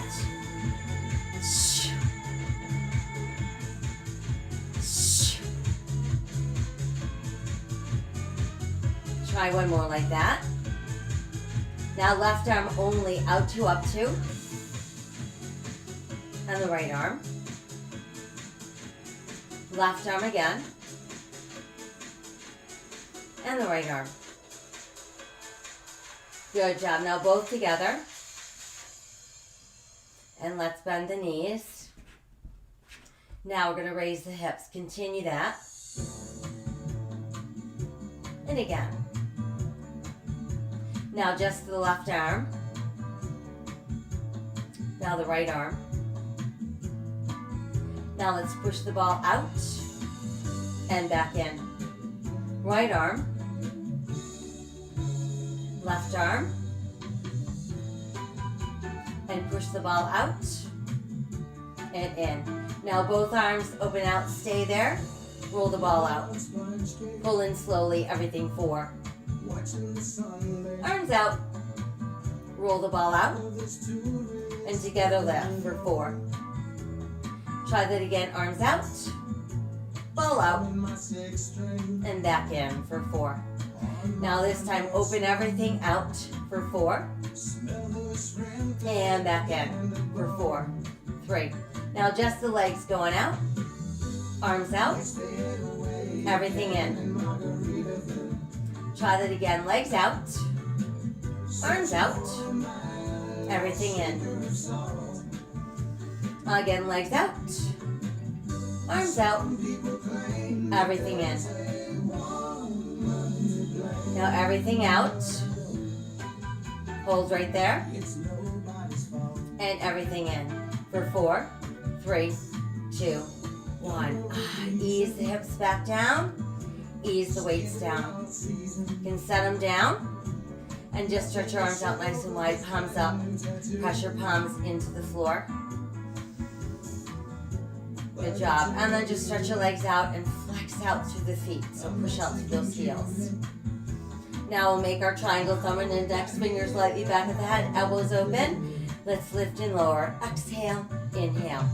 A: Try one more like that. Now left arm only, out to up to. And the right arm. Left arm again. And the right arm. Good job. Now both together. And let's bend the knees. Now we're going to raise the hips. Continue that. And again. Now just to the left arm. Now the right arm. Now let's push the ball out and back in. Right arm. Left arm. And push the ball out and in. Now both arms open out, stay there. Roll the ball out. Pull in slowly, everything 4. Arms out. Roll the ball out. And together lift for 4. Try that again, arms out. Ball out. And back in for 4. Now this time open everything out for 4. And back in for 4, 3. Now just the legs going out. Arms out. Everything in. Try that again. Legs out. Arms out. Everything in. Again, legs out. Arms out. Everything in. Now everything out. Hold right there. And everything in. For 4, 3, 2, 1. Ease the hips back down. Ease the weights down. You can set them down. And just stretch your arms out nice and wide. Palms up. Press your palms into the floor. Good job. And then just stretch your legs out and flex out through the feet. So push out through those heels. Now we'll make our triangle, thumb and index fingers lightly back at the head, elbows open. Let's lift and lower. Exhale, inhale.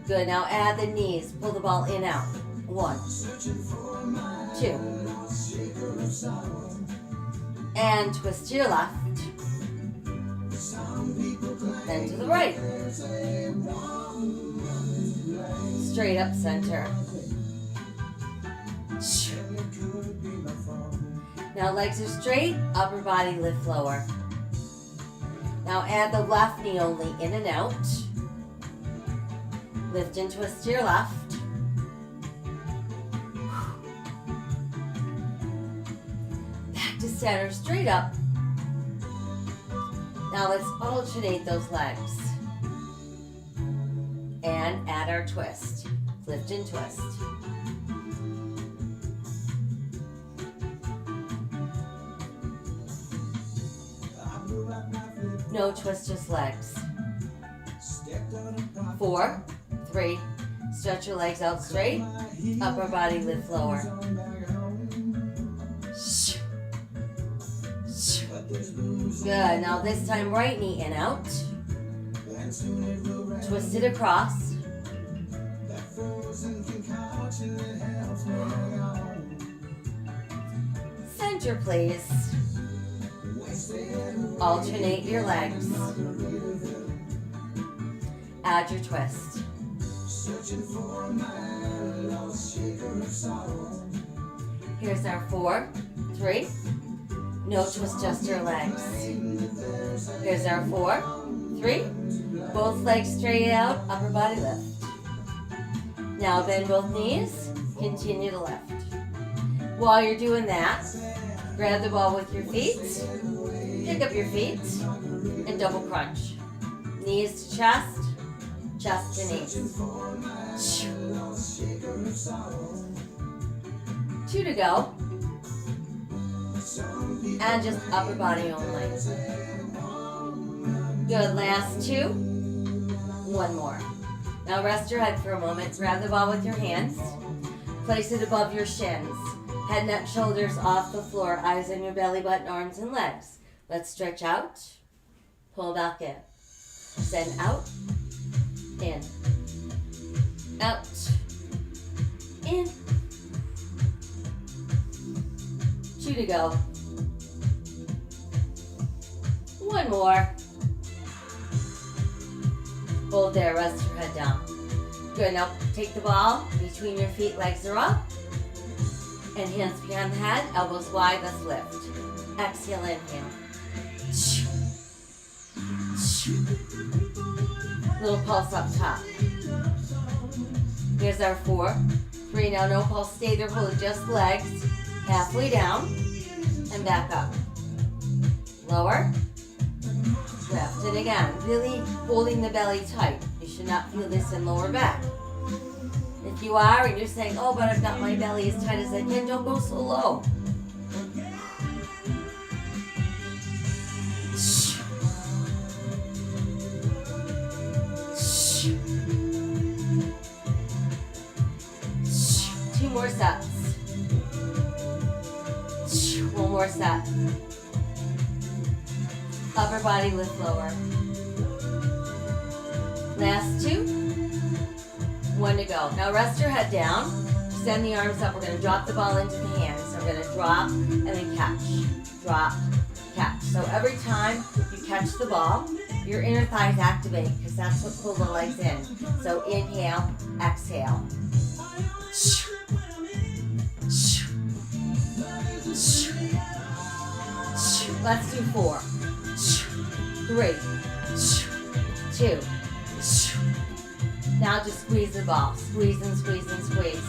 A: Good, now add the knees. Pull the ball in, out. 1, 2. And twist to your left. Then to the right. Straight up center. Now legs are straight, upper body lift lower. Now add the left knee only, in and out. Lift and twist to your left. Back to center, straight up. Now let's alternate those legs. And add our twist. Lift and twist. No twist, just legs. 4, 3, stretch your legs out straight, upper body lift lower. Good, now this time right knee in, out. Twist it across. Center, please. Alternate your legs. Add your twist. Here's our 4, 3, No twist, just your legs. Here's our 4, 3. Both legs straight out, upper body lift. Now bend both knees, continue to lift. While you're doing that, grab the ball with your feet, pick up your feet, and double crunch. Knees to chest, chest to knees. 2 to go. And just upper body only. Good, last 2. 1 more. Now rest your head for a moment. Grab the ball with your hands. Place it above your shins. Head, neck, shoulders off the floor. Eyes on your belly button, arms and legs. Let's stretch out. Pull back in. Send out. In. Out. In. 2 to go. 1 more. Hold there, rest your head down. Good, now take the ball between your feet, legs are up. And hands behind the head, elbows wide, let's lift. Exhale, inhale. Little pulse up top. Here's our 4, 3, now no pulse, stay there, hold just legs. Halfway down, and back up. Lower. Lift, and again, really holding the belly tight. You should not feel this in lower back. If you are, and you're saying, oh, but I've got my belly as tight as I can, don't go so low. Two more sets. 1 more set. Upper body lift lower. Last 2. 1 to go. Now rest your head down. Extend the arms up. We're going to drop the ball into the hands. So we're going to drop and then catch. Drop, catch. So every time you catch the ball, your inner thighs activate because that's what pulls the legs in. So inhale, exhale. Let's do 4, 3, 2. Now just squeeze the ball. Squeeze and squeeze and squeeze.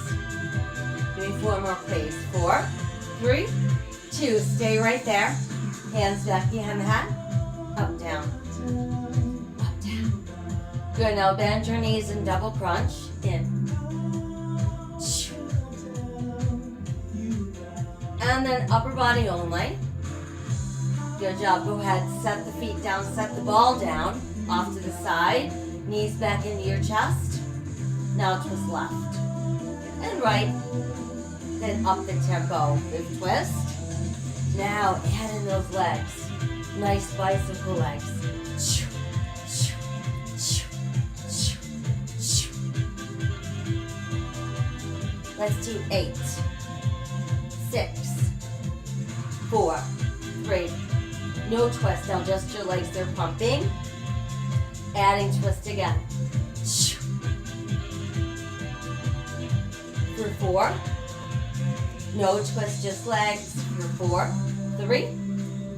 A: Give me 4 more, please. 4, 3, 2. Stay right there. Hands back behind the head. Up, down. Up, down. Good. Now bend your knees and double crunch. In. And then upper body only. Good job. Go ahead. Set the feet down. Set the ball down. Off to the side. Knees back into your chest. Now twist left. And right. Then up the tempo. Good twist. Now add in those legs. Nice bicycle legs. Let's do 8, 6, 4, 3. No twist, now just your legs, they're pumping. Adding twist again. For 4. No twist, just legs. For 4, 3.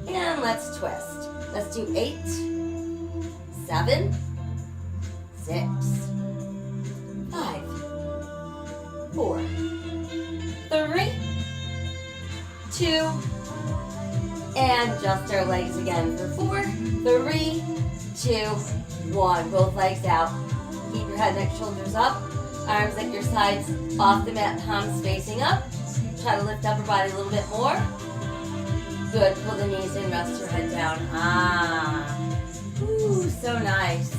A: And let's twist. Let's do 8, 7, 6, 5, 4, 3, 2, and just our legs again for 4, 3, 2, 1. Both legs out. Keep your head, neck, shoulders up. Arms at your sides, off the mat, palms facing up. Try to lift upper body a little bit more. Good. Pull the knees in, rest your head down. Ooh, so nice.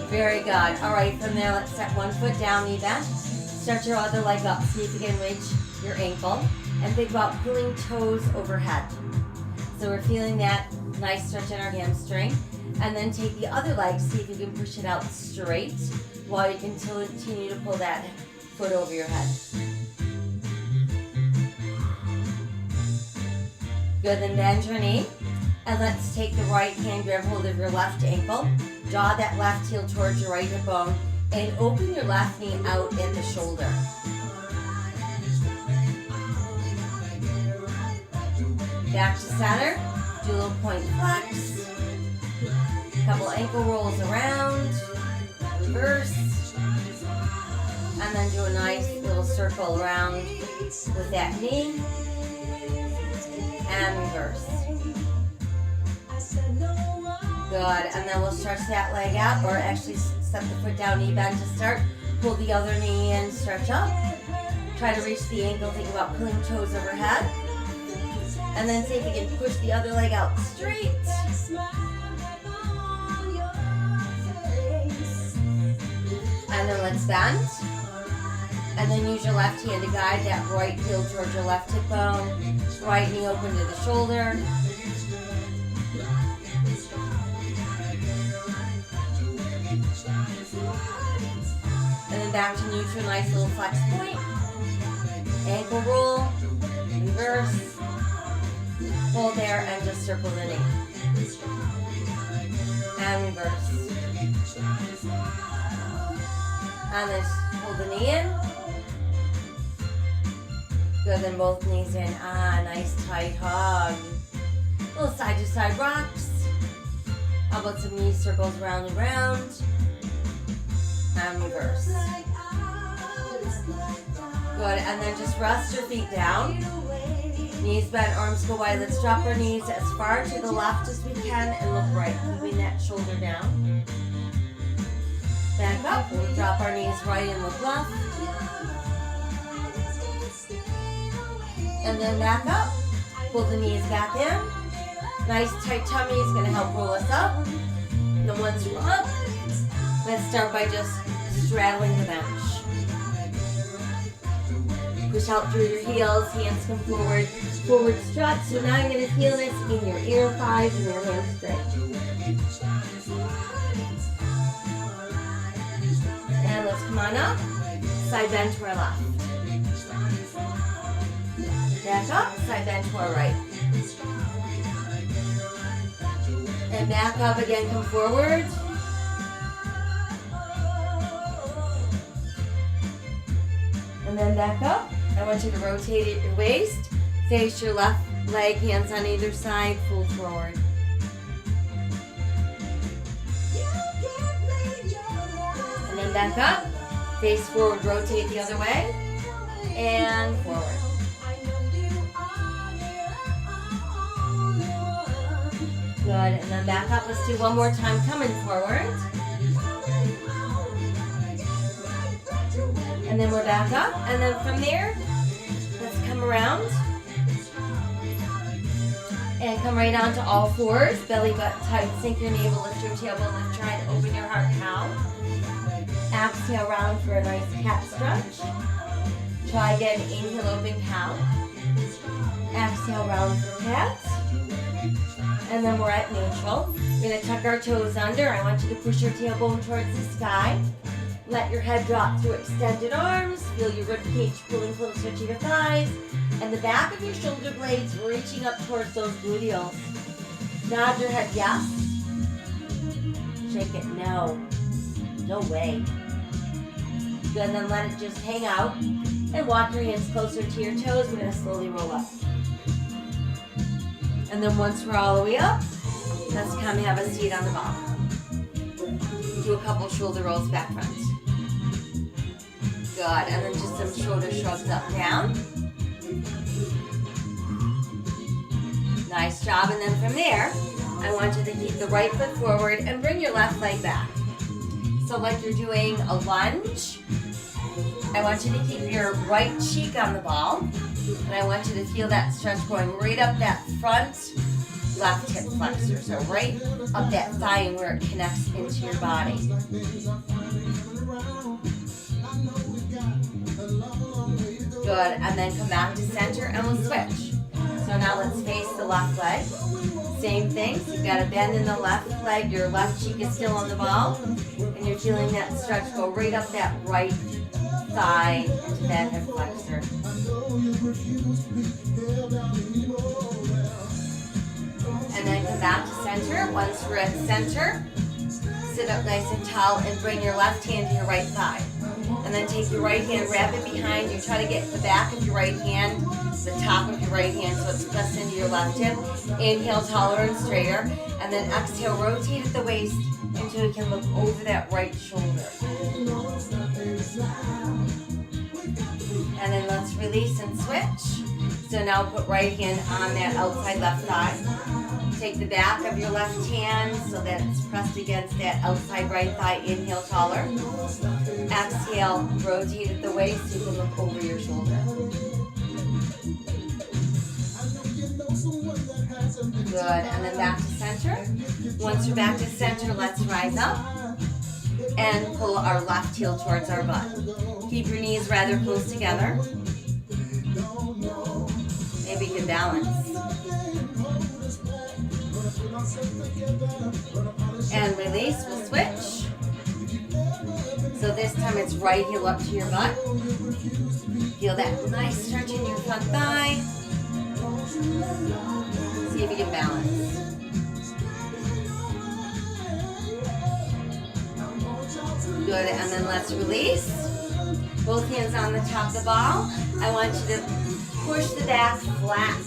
A: Very good. All right, from there, let's set one foot down, knee bent. Stretch your other leg up. See if you can reach your ankle. And think about pulling toes overhead. So we're feeling that nice stretch in our hamstring. And then take the other leg, see if you can push it out straight while you continue to pull that foot over your head. Good, then bend your knee. And let's take the right hand, grab hold of your left ankle. Draw that left heel towards your right hip bone. And open your left knee out at the shoulder. Back to center. Do a little point flex. Couple ankle rolls around. Reverse. And then do a nice little circle around with that knee. And reverse. Good. And then we'll stretch that leg out, or actually set the foot down, knee bend to start. Pull the other knee in, stretch up. Try to reach the ankle, think about pulling toes overhead. And then see if you can push the other leg out straight. And then let's bend. And then use your left hand to guide that right heel towards your left hip bone. Right knee open to the shoulder. And then back to neutral, nice little flex point. Ankle roll, reverse. Hold there and just circle the knee. And reverse. And then hold the knee in. Good, then both knees in. Nice tight hug. Little side to side rocks. How about some knee circles round and round? And reverse. Good, and then just rest your feet down. Knees bent, arms go wide. Let's drop our knees as far to the left as we can and look right, keeping that shoulder down. Back up, we'll drop our knees right and look left. And then back up, pull the knees back in. Nice tight tummy is going to help roll us up. Then once we're up, let's start by just straddling the bench. Push out through your heels, hands come forward, forward stretch. So now you're going to feel this in your inner thighs and your hands straight. And let's come on up, side bend to our left. Back up, side bend to our right. And back up again, come forward. And then back up. I want you to rotate your waist. Face your left leg, hands on either side, pull forward. And then back up. Face forward, rotate the other way. And forward. Good, and then back up. Let's do one more time, coming forward. And then we're back up, and then from there, let's come around. And come right onto all fours, belly button tight, sink your navel, lift your tailbone, lift your head, open your heart, cow. Exhale, round for a nice cat stretch. Try again, inhale, open cow. Exhale, round for cat. And then we're at neutral. We're going to tuck our toes under. I want you to push your tailbone towards the sky. Let your head drop through extended arms. Feel your rib cage pulling closer to your thighs. And the back of your shoulder blades reaching up towards those gluteals. Nod your head yes. Shake it no. No way. Good, and then let it just hang out. And walk your hands closer to your toes. We're going to slowly roll up. And then once we're all the way up, let's come have a seat on the bottom. Do a couple shoulder rolls back front. Good, and then just some shoulder shrugs up, down. Nice job, and then from there, I want you to keep the right foot forward and bring your left leg back. So like you're doing a lunge, I want you to keep your right cheek on the ball, and I want you to feel that stretch going right up that front left hip flexor. So right up that thigh and where it connects into your body. Good, and then come back to center and we'll switch. So now let's face the left leg. Same thing, so you've got a bend in the left leg, your left cheek is still on the ball, and you're feeling that stretch go right up that right thigh into that hip flexor. And then come back to center. Once we're at center, sit up nice and tall and bring your left hand to your right thigh. And then take your right hand, wrap it behind you. Try to get the back of your right hand, the top of your right hand, so it's pressed into your left hip. Inhale, taller and straighter. And then exhale, rotate at the waist until you can look over that right shoulder. And then let's release and switch. So now put right hand on that outside left thigh. Take the back of your left hand so that it's pressed against that outside right thigh. Inhale, taller. Exhale, rotate at the waist so you can look over your shoulder. Good, and then back to center. Once you're back to center, let's rise up and pull our left heel towards our butt. Keep your knees rather close together. Maybe you can balance. And release, we'll switch. So this time it's right heel up to your butt. Feel that nice stretch in your front thigh. See if you can balance. Good, and then let's release. Both hands on the top of the ball. I want you to push the back flat.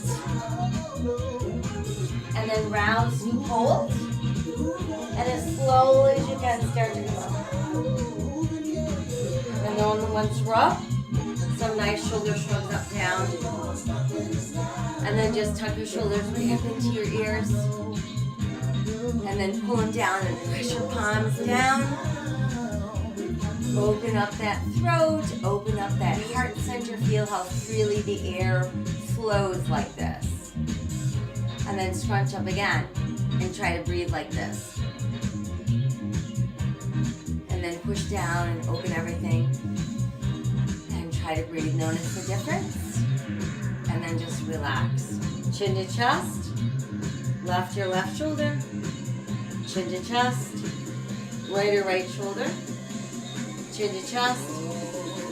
A: And then round, scoop, hold. And as slowly as you can, start to come up. And then once we're up, some nice shoulder shrugs up, down. And then just tuck your shoulders right up into your ears. And then pull them down and press your palms down. Open up that throat, open up that heart center. Feel how freely the air flows like this. And then scrunch up again and try to breathe like this. And then push down and open everything. And try to breathe. Notice the difference. And then just relax. Chin to chest. Left your left shoulder. Chin to chest. Right or right shoulder. Chin to chest.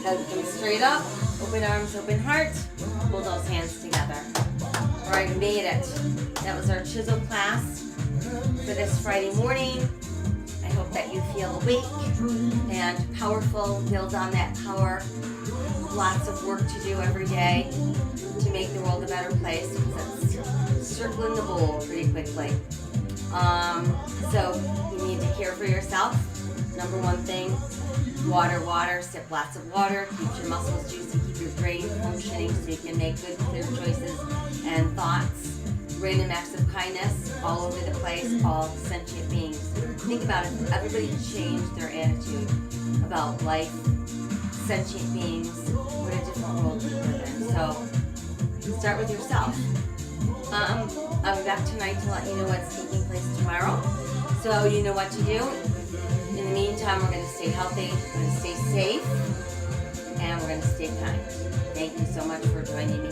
A: Head comes straight up. Open arms, open heart. Hold those hands together. All right, we made it. That was our Chizel class for this Friday morning. I hope that you feel awake and powerful. Build on that power. Lots of work to do every day to make the world a better place, because it's circling the bowl pretty quickly. So you need to care for yourself. Number one thing, water, sip lots of water, keep your muscles juicy, keep your brain functioning so you can make good, clear choices and thoughts. Random acts of kindness all over the place, all sentient beings. Think about it, if everybody changed their attitude about life, sentient beings, what a different world we live in. So start with yourself. I'll be back tonight to let you know what's taking place tomorrow, so you know what to do. In the meantime, we're going to stay healthy, we're going to stay safe, and we're going to stay kind. Thank you so much for joining me.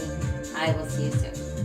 A: I will see you soon.